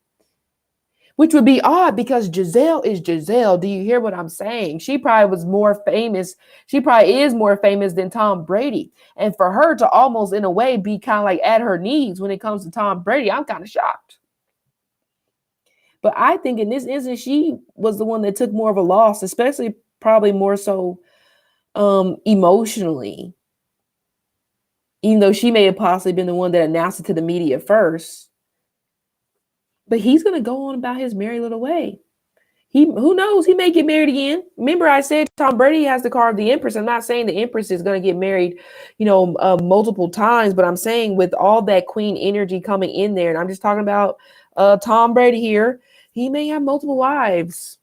Which would be odd because Giselle is Giselle. Do you hear what I'm saying? She probably was more famous. She probably is more famous than Tom Brady. And for her to almost in a way be kind of like at her knees when it comes to Tom Brady, I'm kind of shocked. But I think in this instance, she was the one that took more of a loss, especially probably more so emotionally. Even though she may have possibly been the one that announced it to the media first. But he's going to go on about his merry little way. Who knows? He may get married again. Remember, I said Tom Brady has the card of the Empress. I'm not saying the Empress is going to get married, multiple times, but I'm saying with all that Queen energy coming in there, and I'm just talking about Tom Brady here, he may have multiple wives.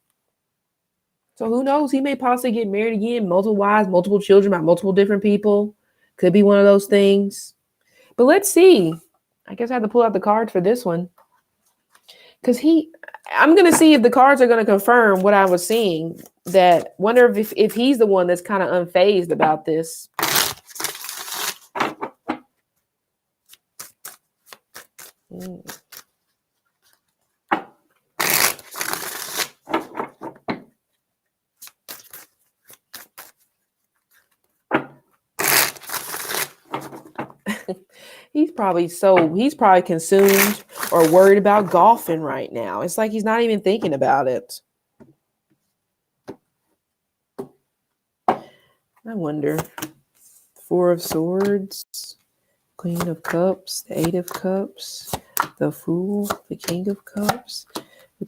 So who knows? He may possibly get married again, multiple wives, multiple children by multiple different people. Could be one of those things. But let's see. I guess I have to pull out the cards for this one. Because I'm going to see if the cards are going to confirm what I was seeing. That wonder if he's the one that's kind of unfazed about this. He's probably consumed or worried about golfing right now. It's like he's not even thinking about it. I wonder. 4 of Swords, Queen of Cups, the 8 of Cups, the Fool, the King of Cups.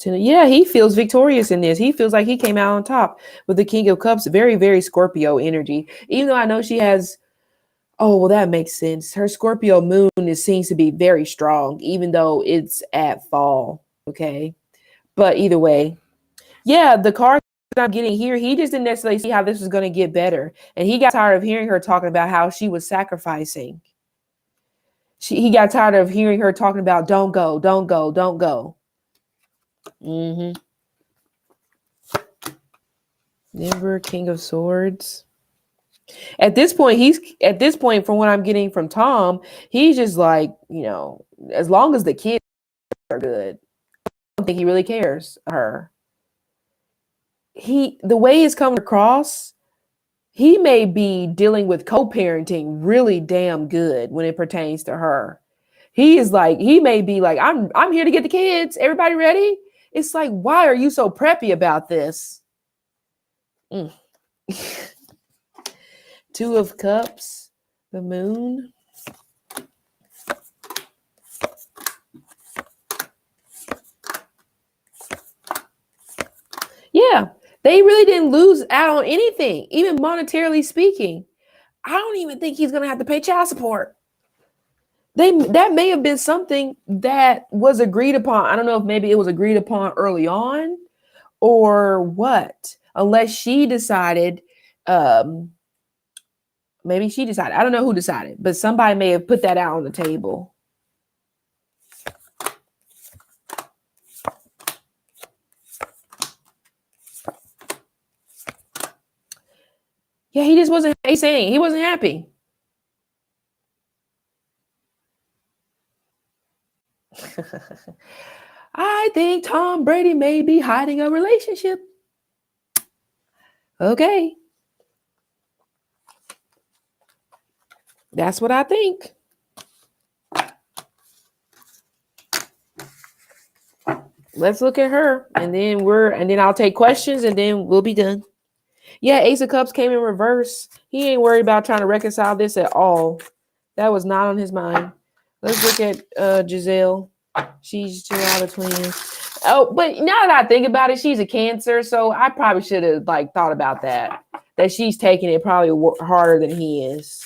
Yeah, he feels victorious in this. He feels like he came out on top with the King of Cups. Very, very Scorpio energy. Even though I know she has, that makes sense. Her Scorpio moon seems to be very strong, even though it's at fall. Okay. But either way, yeah, the card that I'm getting here, he just didn't necessarily see how this was going to get better. And he got tired of hearing her talking about how she was sacrificing. He got tired of hearing her talking about don't go, don't go, don't go. Never, King of Swords. At this point, from what I'm getting from Tom, he's just like, as long as the kids are good, I don't think he really cares her. The way he's coming across, he may be dealing with co-parenting really damn good when it pertains to her. He may be like, I'm here to get the kids. Everybody ready? It's like, why are you so preppy about this? 2 of Cups, the Moon. Yeah, They really didn't lose out on anything, even monetarily speaking. I don't even think he's going to have to pay child support. That may have been something that was agreed upon. I don't know if maybe it was agreed upon early on or what, unless she decided, maybe she decided. I don't know who decided, but somebody may have put that out on the table. Yeah, he just wasn't saying he wasn't happy. I think Tom Brady may be hiding a relationship. Okay. That's what I think. Let's look at her, and then I'll take questions, and then we'll be done. Yeah, Ace of Cups came in reverse. He ain't worried about trying to reconcile this at all. That was not on his mind. Let's look at Giselle. She's 2 out of 20. Oh, but now that I think about it, she's a Cancer, so I probably should have thought about that. That she's taking it probably harder than he is.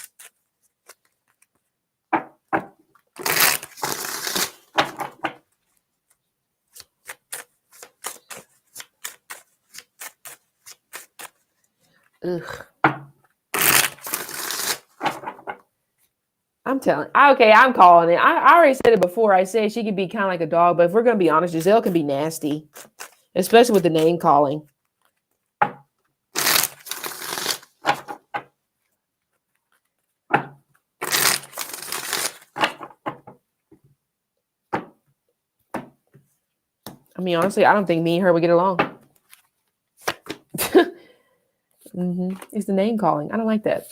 Ugh. I'm telling. Okay, I'm calling it. I already said it before. I said she could be kind of like a dog, but if we're gonna be honest, Giselle can be nasty, especially with the name calling. I mean, honestly, I don't think me and her would get along. It's the name calling. I don't like that.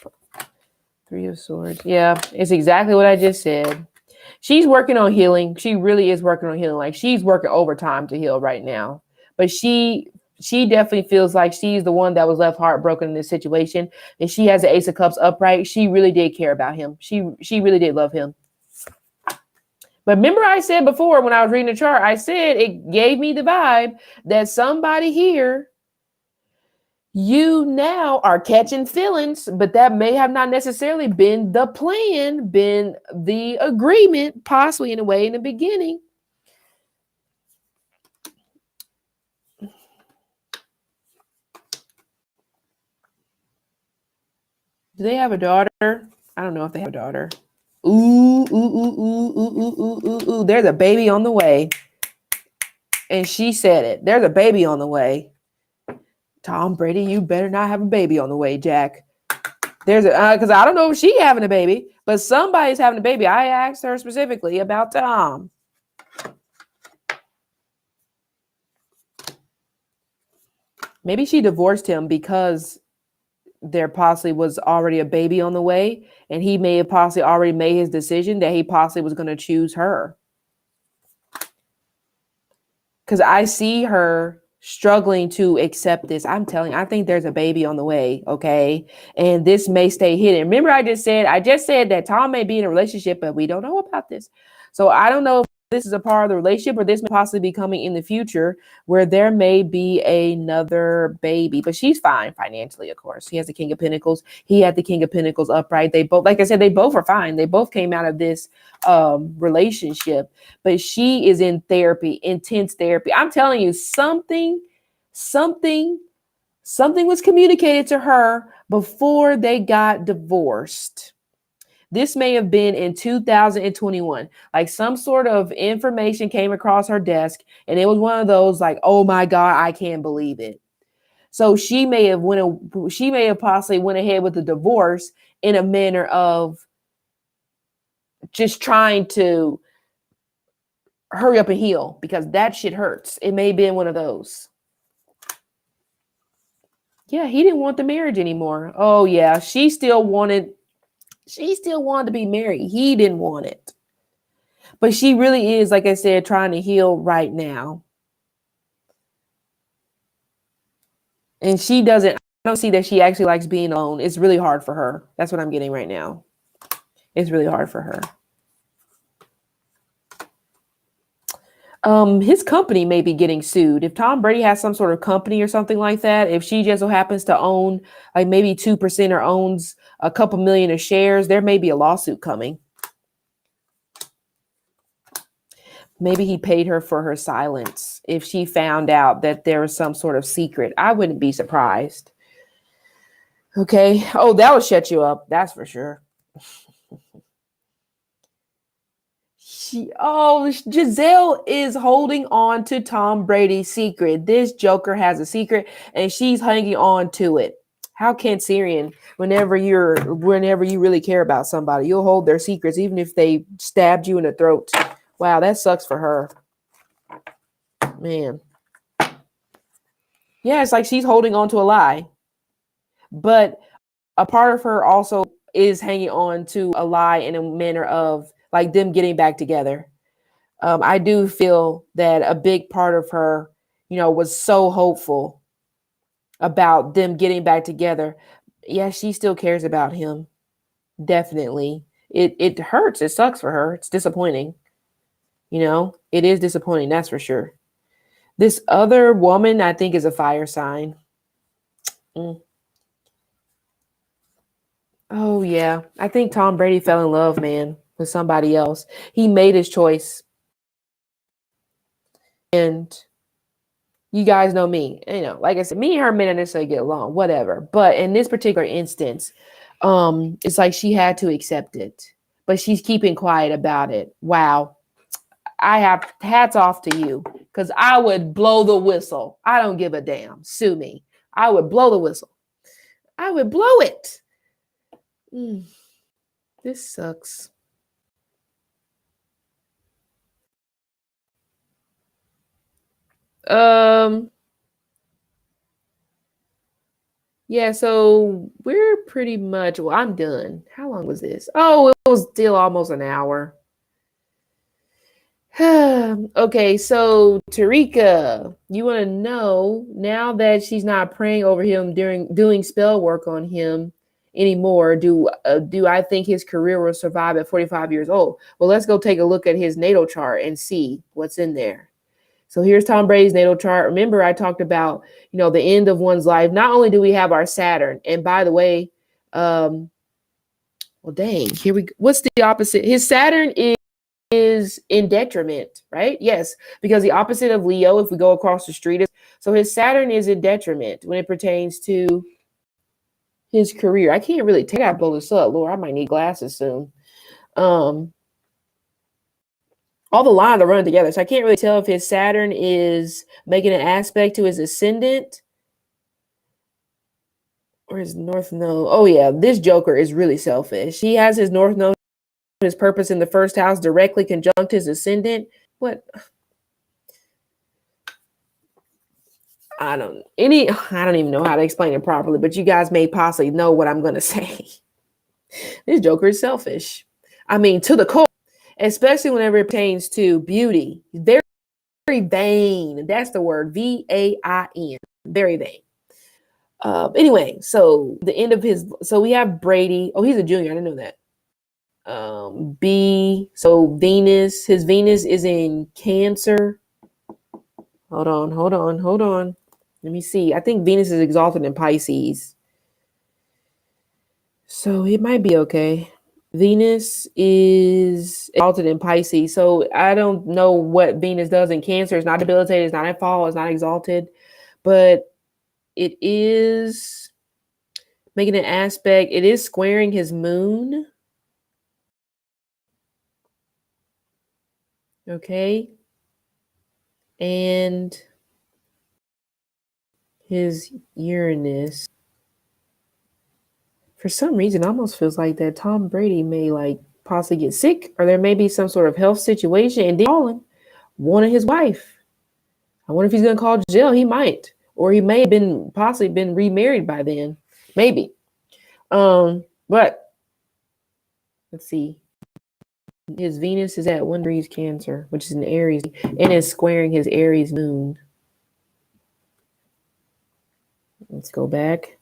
3 of Swords. Yeah, it's exactly what I just said. She's working on healing. She really is working on healing. Like, she's working overtime to heal right now. But she definitely feels like she's the one that was left heartbroken in this situation. And she has the Ace of Cups upright. She really did care about him. She really did love him. But remember I said before when I was reading the chart, I said it gave me the vibe that somebody here, you now are catching feelings, but that may have not necessarily been the plan, been the agreement, possibly in a way in the beginning. Do they have a daughter? I don't know if they have a daughter. Ooh, ooh, ooh, ooh, ooh, ooh, ooh, ooh. There's a baby on the way. And she said it. There's a baby on the way. Tom Brady, you better not have a baby on the way, Jack. There's a, because I don't know if she's having a baby, but somebody's having a baby. I asked her specifically about Tom. Maybe she divorced him because there possibly was already a baby on the way, and he may have possibly already made his decision that he possibly was going to choose her. Because I see her struggling to accept this. I'm telling you, I think there's a baby on the way, okay? And this may stay hidden. Remember, I just said that Tom may be in a relationship, but we don't know about this. So I don't know if this is a part of the relationship, or this may possibly be coming in the future where there may be another baby. But she's fine financially, of course. He has the King of Pentacles. He had the King of Pentacles upright. They both, like I said, they both are fine. They both came out of this relationship, but she is in therapy, intense therapy. I'm telling you, something was communicated to her before they got divorced. This may have been in 2021. Like, some sort of information came across her desk, and it was one of those like, oh my God, I can't believe it. So she may have possibly went ahead with the divorce in a manner of just trying to hurry up and heal, because that shit hurts. It may have been one of those. Yeah, he didn't want the marriage anymore. Oh yeah, she still wanted to be married. He didn't want it. But she really is, like I said, trying to heal right now. And I don't see that she actually likes being alone. It's really hard for her. That's what I'm getting right now. It's really hard for her. His company may be getting sued. If Tom Brady has some sort of company or something like that, if she just so happens to own like maybe 2% or owns a couple million of shares, there may be a lawsuit coming. Maybe he paid her for her silence if she found out that there was some sort of secret. I wouldn't be surprised. Okay. Oh, that will shut you up. That's for sure. Giselle is holding on to Tom Brady's secret. This joker has a secret and she's hanging on to it. How Cancerian, whenever you really care about somebody, you'll hold their secrets even if they stabbed you in the throat. Wow, that sucks for her. Man. Yeah, it's like she's holding on to a lie. But a part of her also is hanging on to a lie in a manner of like them getting back together. I do feel that a big part of her, was so hopeful about them getting back together. Yeah, she still cares about him. Definitely. It hurts. It sucks for her. It's disappointing. It is disappointing. That's for sure. This other woman, I think, is a fire sign. Oh, yeah. I think Tom Brady fell in love, man, with somebody else. He made his choice. And you guys know me. Like I said, me and her may not necessarily get along, whatever. But in this particular instance, it's like she had to accept it. But she's keeping quiet about it. Wow. I have hats off to you because I would blow the whistle. I don't give a damn. Sue me. I would blow the whistle. I would blow it. This sucks. Yeah, so we're pretty much, well, I'm done. How long was this? Oh, it was still almost an hour. Okay, so Tarika, you want to know now that she's not praying over him during doing spell work on him anymore, do I think his career will survive at 45 years old? Well, let's go take a look at his natal chart and see what's in there. So here's Tom Brady's natal chart. Remember, I talked about, the end of one's life. Not only do we have our Saturn, and by the way, well, dang, here we go. What's the opposite? His Saturn is in detriment, right? Yes, because the opposite of Leo, if we go across the street, so his Saturn is in detriment when it pertains to his career. I can't really take that blow this up, Lord. I might need glasses soon. All the lines are running together, so I can't really tell if his Saturn is making an aspect to his ascendant or his North Node. Oh yeah, this Joker is really selfish. He has his North Node, his purpose in the first house, directly conjunct his ascendant. What? I don't even know how to explain it properly, but you guys may possibly know what I'm going to say. This Joker is selfish. I mean, to the core, especially whenever it pertains to beauty. Very, very vain. That's the word. VAIN. Very vain. Anyway, so the end of so we have Brady. Oh, he's a junior. I didn't know that. So Venus, his Venus is in Cancer. Hold on. Let me see. I think Venus is exalted in Pisces. So it might be okay. Venus is exalted in Pisces. So I don't know what Venus does in Cancer. It's not debilitated. It's not in fall. It's not exalted. But it is making an aspect. It is squaring his moon. Okay. And his Uranus. For some reason, almost feels like that Tom Brady may possibly get sick, or there may be some sort of health situation, and then calling wanting his wife. I wonder if he's gonna call Jill. He might, or he may have possibly been remarried by then, maybe. But let's see. His Venus is at 1 degree Cancer, which is in Aries, and is squaring his Aries moon. Let's go back.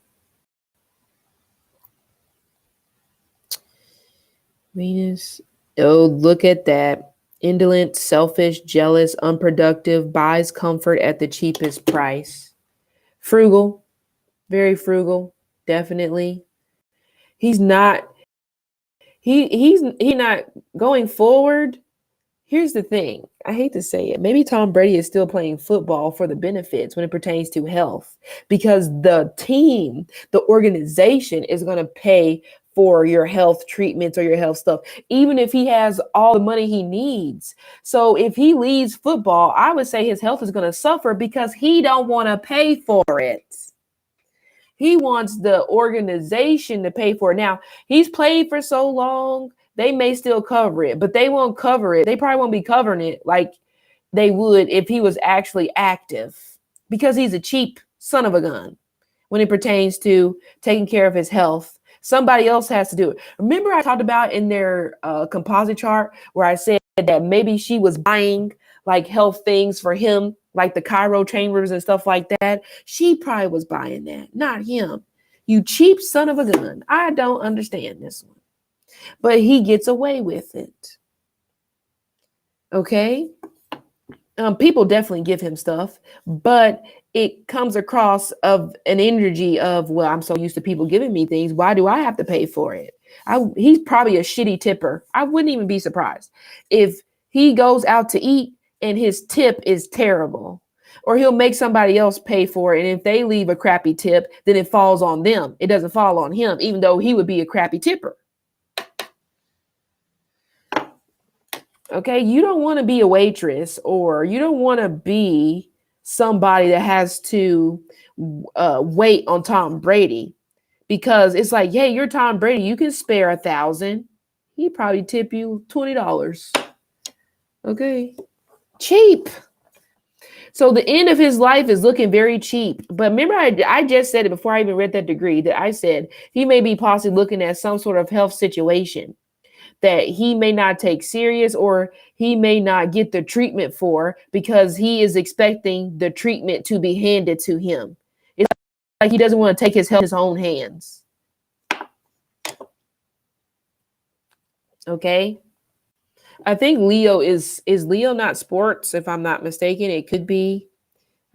Venus. Oh, look at that. Indolent, selfish, jealous, unproductive, buys comfort at the cheapest price. Frugal, very frugal, definitely. He's not he's not going forward. Here's the thing. I hate to say it. Maybe Tom Brady is still playing football for the benefits when it pertains to health, because the team, the organization is going to pay for your health treatments or your health stuff, even if he has all the money he needs. So if he leaves football, I would say his health is going to suffer because he don't want to pay for it. He wants the organization to pay for it. Now, he's played for so long, they may still cover it, but they won't cover it. They probably won't be covering it like they would if he was actually active, because he's a cheap son of a gun when it pertains to taking care of his health. Somebody else has to do it. Remember I talked about in their composite chart where I said that maybe she was buying like health things for him, like the Cairo chambers and stuff like that. She probably was buying that, not him. You cheap son of a gun. I don't understand this one. But he gets away with it. Okay? People definitely give him stuff, but it comes across of an energy of, well, I'm so used to people giving me things. Why do I have to pay for it? He's probably a shitty tipper. I wouldn't even be surprised if he goes out to eat and his tip is terrible, or he'll make somebody else pay for it. And if they leave a crappy tip, then it falls on them. It doesn't fall on him, even though he would be a crappy tipper. Okay, you don't want to be a waitress, or you don't want to be somebody that has to wait on Tom Brady, because it's like, hey, you're Tom Brady, you can spare $1,000. He probably tip you $20. Okay, cheap. So the end of his life is looking very cheap. But remember, I just said it before I even read that degree, that I said he may be possibly looking at some sort of health situation that he may not take serious, or he may not get the treatment for, because he is expecting the treatment to be handed to him. It's like he doesn't want to take his health in his own hands. Okay. I think Leo is Leo not sports, if I'm not mistaken. It could be.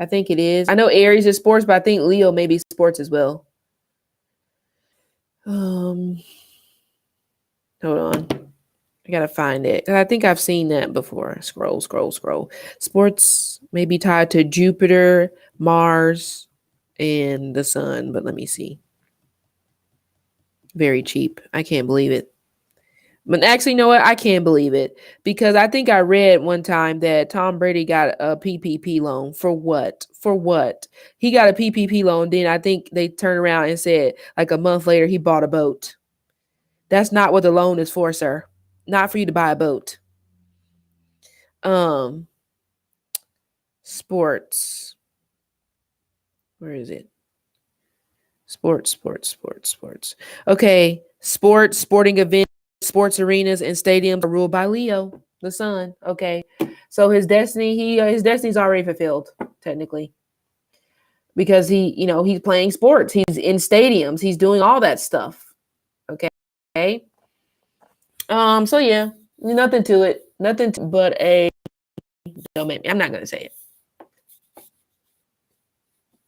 I think it is. I know Aries is sports, but I think Leo may be sports as well. Hold on. I gotta find it. I think I've seen that before. Scroll. Sports may be tied to Jupiter, Mars, and the sun, but let me see. Very cheap. I can't believe it. But actually, you know what? I can't believe it, because I think I read one time that Tom Brady got a PPP loan. For what? For what? He got a PPP loan. Then I think they turned around and said like a month later he bought a boat. That's not what the loan is for, sir. Not for you to buy a boat. Sports. Where is it? Sports. Okay. Sporting events, sports arenas, and stadiums are ruled by Leo, the sun. Okay. So his destiny, his destiny's already fulfilled, technically. Because he's playing sports. He's in stadiums. He's doing all that stuff. Okay. So yeah, nothing to it. But a domain. I'm not gonna say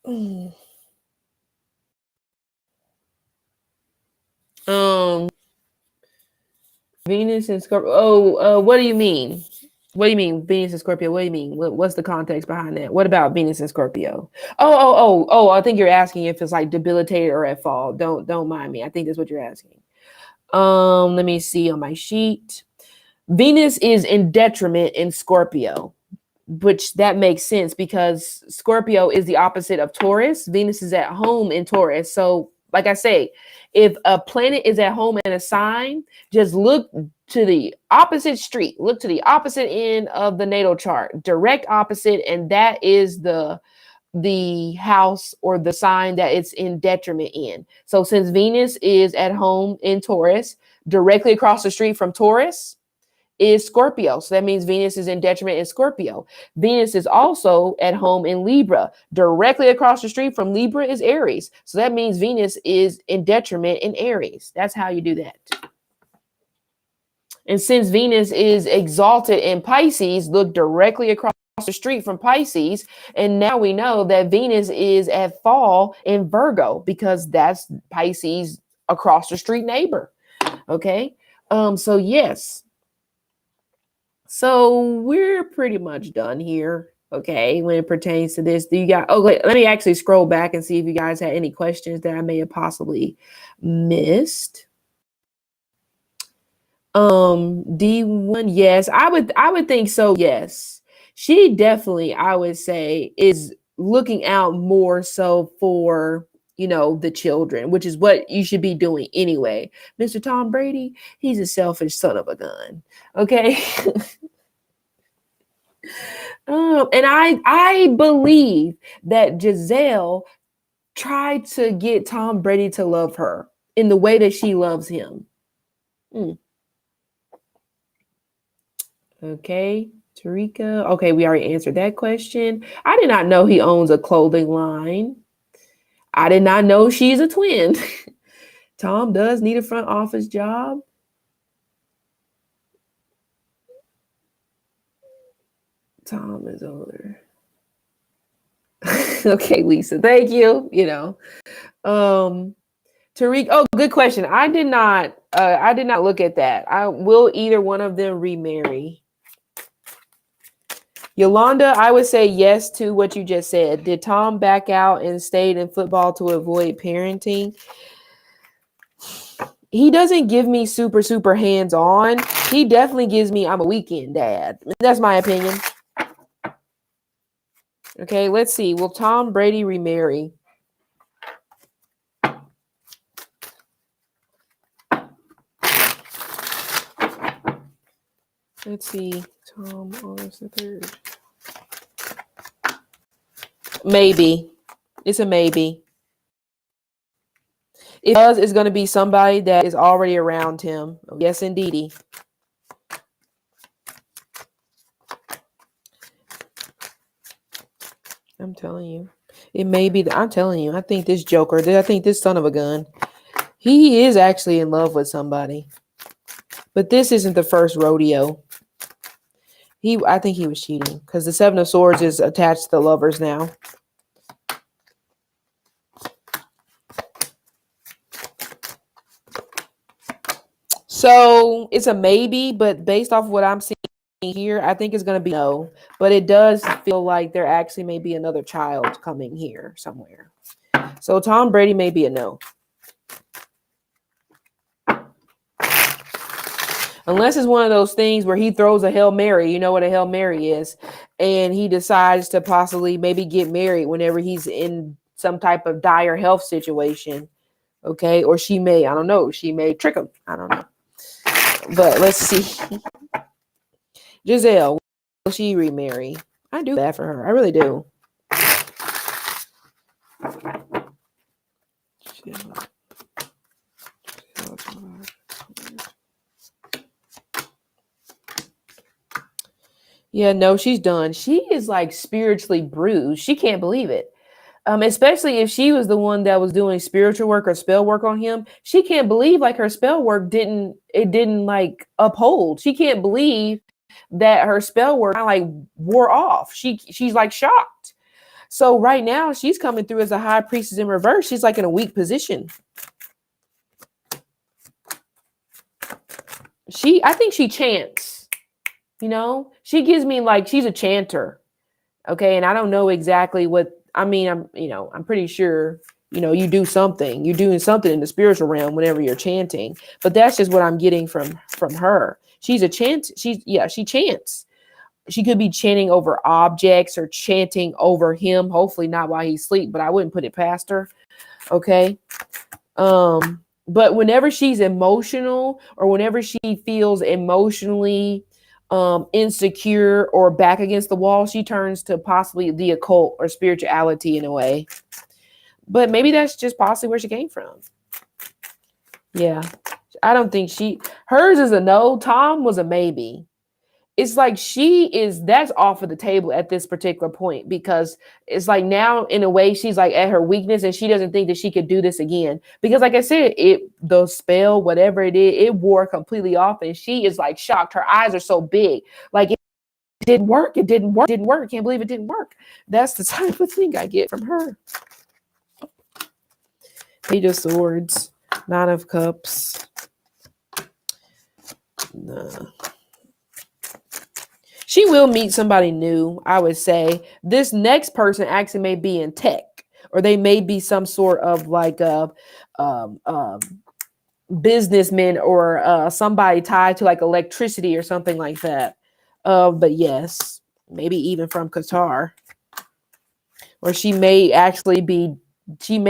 it. Venus and Scorpio. Oh, what do you mean? What do you mean, Venus and Scorpio? What do you mean? What's the context behind that? What about Venus and Scorpio? Oh! I think you're asking if it's like debilitated or at fault. Don't mind me. I think that's what you're asking. Let me see on my sheet. Venus is in detriment in Scorpio, which that makes sense because Scorpio is the opposite of Taurus. Venus is at home in Taurus. So, like I say, if a planet is at home in a sign, just look to the opposite street. Look to the opposite end of the natal chart, direct opposite, and that is the house or the sign that it's in detriment in. So since Venus is at home in Taurus, directly across the street from Taurus is Scorpio. So that means Venus is in detriment in Scorpio. Venus is also at home in Libra. Directly across the street from Libra is Aries. So that means Venus is in detriment in Aries. That's how you do that. And since Venus is exalted in Pisces, look directly across the street from Pisces. And now we know that Venus is at fall in Virgo because that's Pisces across the street neighbor. Okay. So yes. So we're pretty much done here. Okay, when it pertains to this, do you got? Oh, wait, let me actually scroll back and see if you guys had any questions that I may have possibly missed. D1, yes, I would think so. Yes, she definitely, I would say, is looking out more so for, you know, the children, which is what you should be doing anyway. Mr. Tom Brady, he's a selfish son of a gun. Okay. And I believe that Giselle tried to get Tom Brady to love her in the way that she loves him. Okay, Tarika. Okay, we already answered that question. I did not know he owns a clothing line. I did not know she's a twin. Tom does need a front office job. Tom is older. Okay, Lisa, thank you. You know, Tariq. Oh, good question. I did not look at that. Will either one of them remarry? Yolanda, I would say yes to what you just said. Did Tom back out and stayed in football to avoid parenting? He doesn't give me super hands-on. He definitely gives me I'm a weekend dad. That's my opinion. Okay, let's see. Will Tom Brady remarry? Let's see. Tom August the 3rd. Maybe. It's a maybe. If it does, it's going to be somebody that is already around him. Yes, indeedy. I'm telling you. It may be. I'm telling you. I think this joker, I think this son of a gun, he is actually in love with somebody. But this isn't the first rodeo. I think he was cheating because the Seven of Swords is attached to the lovers now. So it's a maybe, but based off what I'm seeing here, I think it's going to be no. But it does feel like there actually may be another child coming here somewhere. So Tom Brady may be a no. Unless it's one of those things where he throws a Hail Mary, you know what a Hail Mary is, and he decides to possibly maybe get married whenever he's in some type of dire health situation. Okay, or she may, I don't know, she may trick him. I don't know. But let's see. Giselle, will she remarry? I do that for her. I really do. Yeah, no, she's done. She is like spiritually bruised. She can't believe it. Especially if she was the one that was doing spiritual work or spell work on him. She can't believe like her spell work didn't like uphold. She can't believe that her spell work like wore off. She's like shocked. So right now she's coming through as a high priestess in reverse. She's like in a weak position. I think she chants, you know, she gives me like she's a chanter. Okay. And I don't know exactly what, I mean, I'm pretty sure, you know, you do something, you're doing something in the spiritual realm whenever you're chanting, but that's just what I'm getting from her. She's a chant. She chants. She could be chanting over objects or chanting over him. Hopefully not while he's asleep, but I wouldn't put it past her. Okay. But whenever she's emotional or whenever she feels emotionally insecure or back against the wall, she turns to possibly the occult or spirituality in a way. But maybe that's just possibly where she came from. Yeah. I don't think hers is a no. Tom was a maybe. it's like that's off of the table at this particular point, because it's like now in a way she's like at her weakness and she doesn't think that she could do this again, because like I said, the spell, whatever it wore completely off, and she is like shocked. Her eyes are so big, like it didn't work, it didn't work, I can't believe it didn't work. That's the type of thing I get from her. Page of Swords, Nine of Cups. No. She will meet somebody new, I would say. This next person actually may be in tech, or they may be some sort of like a businessman, or somebody tied to like electricity or something like that. But yes, maybe even from Qatar. Or she may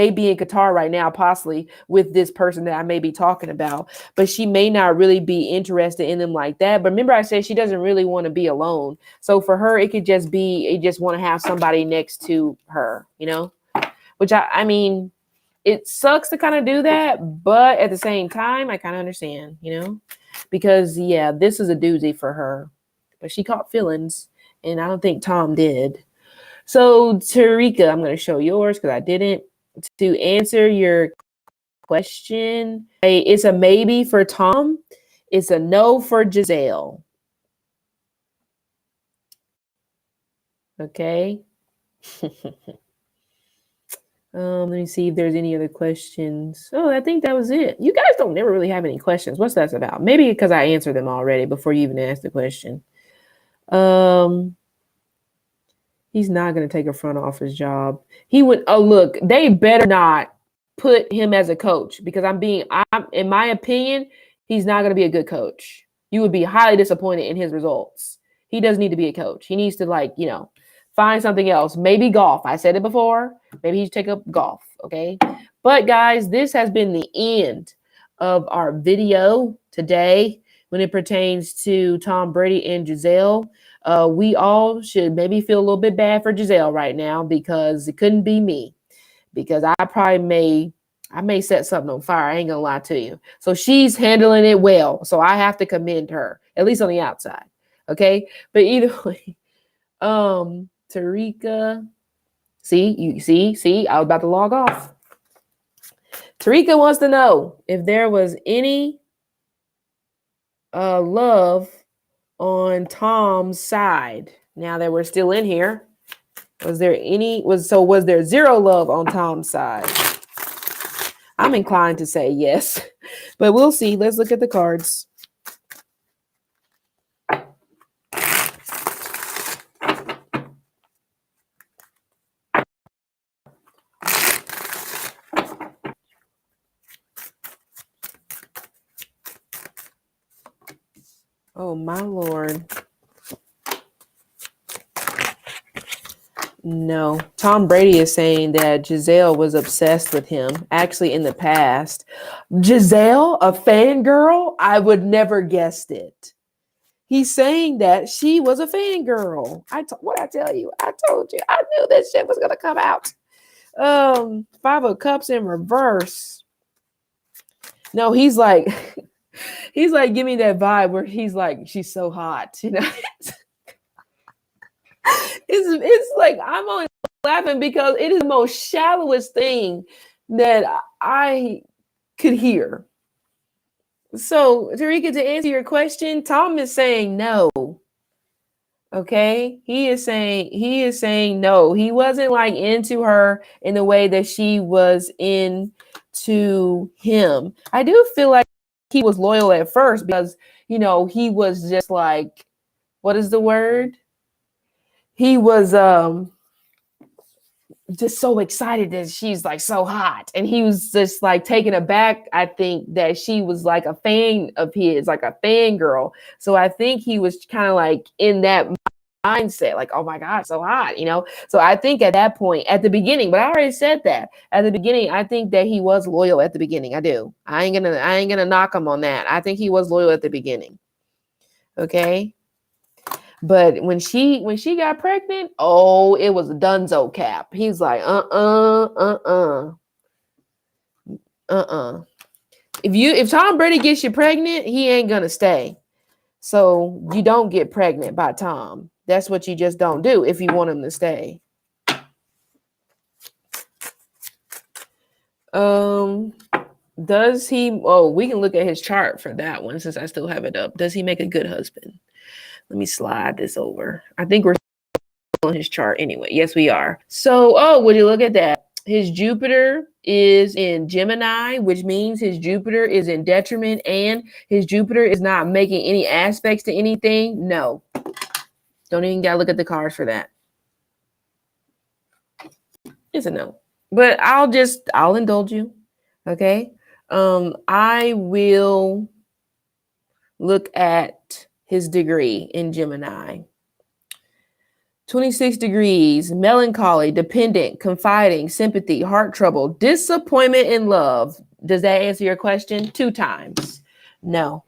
be in Qatar right now, possibly with this person that I may be talking about, but she may not really be interested in them like that. But remember, I said she doesn't really want to be alone. So for her, it could just be, it just want to have somebody next to her, which I mean, it sucks to kind of do that, but at the same time, I kind of understand, because yeah, this is a doozy for her, but she caught feelings, and I don't think Tom did. So, Tarika, I'm going to show yours because I didn't. To answer your question, it's a maybe for Tom. It's a no for Giselle. Okay. Let me see if there's any other questions. Oh, I think that was it. You guys don't never really have any questions. What's that about? Maybe because I answered them already before you even asked the question. He's not going to take a front office job. He would. Oh, look, they better not put him as a coach, because I'm in my opinion, he's not going to be a good coach. You would be highly disappointed in his results. He doesn't need to be a coach. He needs to find something else. Maybe golf. I said it before. Maybe he should take up golf. Okay. But guys, this has been the end of our video today when it pertains to Tom Brady and Giselle. We all should maybe feel a little bit bad for Giselle right now, because it couldn't be me, because I may set something on fire. I ain't gonna lie to you. So she's handling it well. So I have to commend her, at least on the outside. Okay. But either way, Tarika, see, I was about to log off. Tarika wants to know if there was any love on Tom's side. Now that we're still in here, was there zero love on Tom's side? I'm inclined to say yes, but we'll see. Let's look at the cards. Oh, my Lord. No. Tom Brady is saying that Giselle was obsessed with him, actually, in the past. Giselle, a fangirl? I would never guessed it. He's saying that she was a fangirl. What I tell you? I told you. I knew this shit was going to come out. Five of Cups in reverse. No, he's like... He's like, give me that vibe where he's like, she's so hot, It's like, I'm only laughing because it is the most shallowest thing that I could hear. So, Tarika, to answer your question, Tom is saying no. Okay, he is saying no. He wasn't like into her in the way that she was into him. I do feel like he was loyal at first because, he was just like, what is the word? He was just so excited that she's like so hot. And he was just like taken aback, I think, that she was like a fan of his, like a fangirl. So I think he was kind of like in that mindset, like, oh my God, so hot, So I think at that point, at the beginning, but I already said that at the beginning, I think that he was loyal at the beginning. I do. I ain't gonna knock him on that. I think he was loyal at the beginning. Okay. But when she got pregnant, oh, it was a dunzo cap. He's like, If Tom Brady gets you pregnant, he ain't gonna stay. So you don't get pregnant by Tom. That's what you just don't do if you want him to stay. Does he, we can look at his chart for that one since I still have it up. Does he make a good husband? Let me slide this over. I think we're on his chart anyway. Yes, we are. So, would you look at that? His Jupiter is in Gemini, which means his Jupiter is in detriment and his Jupiter is not making any aspects to anything. No. Don't even gotta look at the cards for that. It's a no. But I'll indulge you. Okay. I will look at his degree in Gemini. 26 degrees, melancholy, dependent, confiding, sympathy, heart trouble, disappointment in love. Does that answer your question? 2 times. No,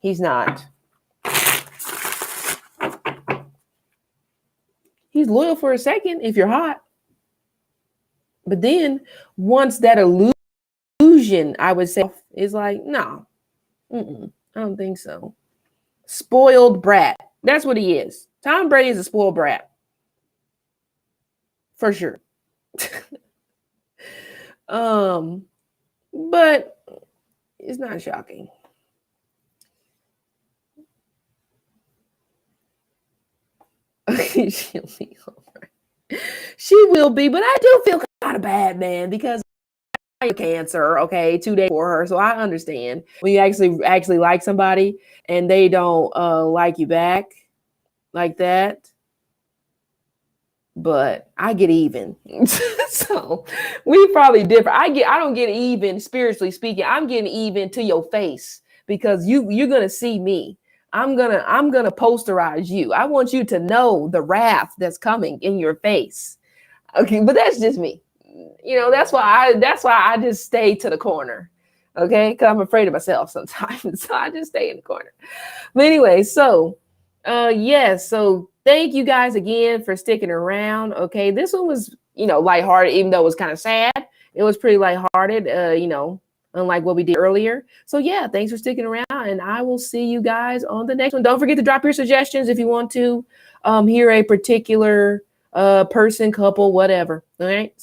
he's not. He's loyal for a second if you're hot. But then once that illusion, I would say, is like, no, I don't think so. Spoiled brat. That's what he is. Tom Brady is a spoiled brat. For sure. But it's not shocking. She will be, but I do feel kind of bad, man, because cancer, okay, 2 days for her. So I understand when you actually like somebody and they don't like you back like that. But I get even. So we probably different. I don't get even spiritually speaking. I'm getting even to your face because you're gonna see me. I'm gonna posterize you. I want you to know the wrath that's coming in your face. Okay, but that's just me. You know, that's why I just stay to the corner. Okay, because I'm afraid of myself sometimes. So I just stay in the corner. But anyway, so yes, so thank you guys again for sticking around. Okay, this one was, lighthearted, even though it was kind of sad. It was pretty lighthearted, unlike what we did earlier. So yeah, thanks for sticking around, and I will see you guys on the next one. Don't forget to drop your suggestions if you want to hear a particular person, couple, whatever. All right. So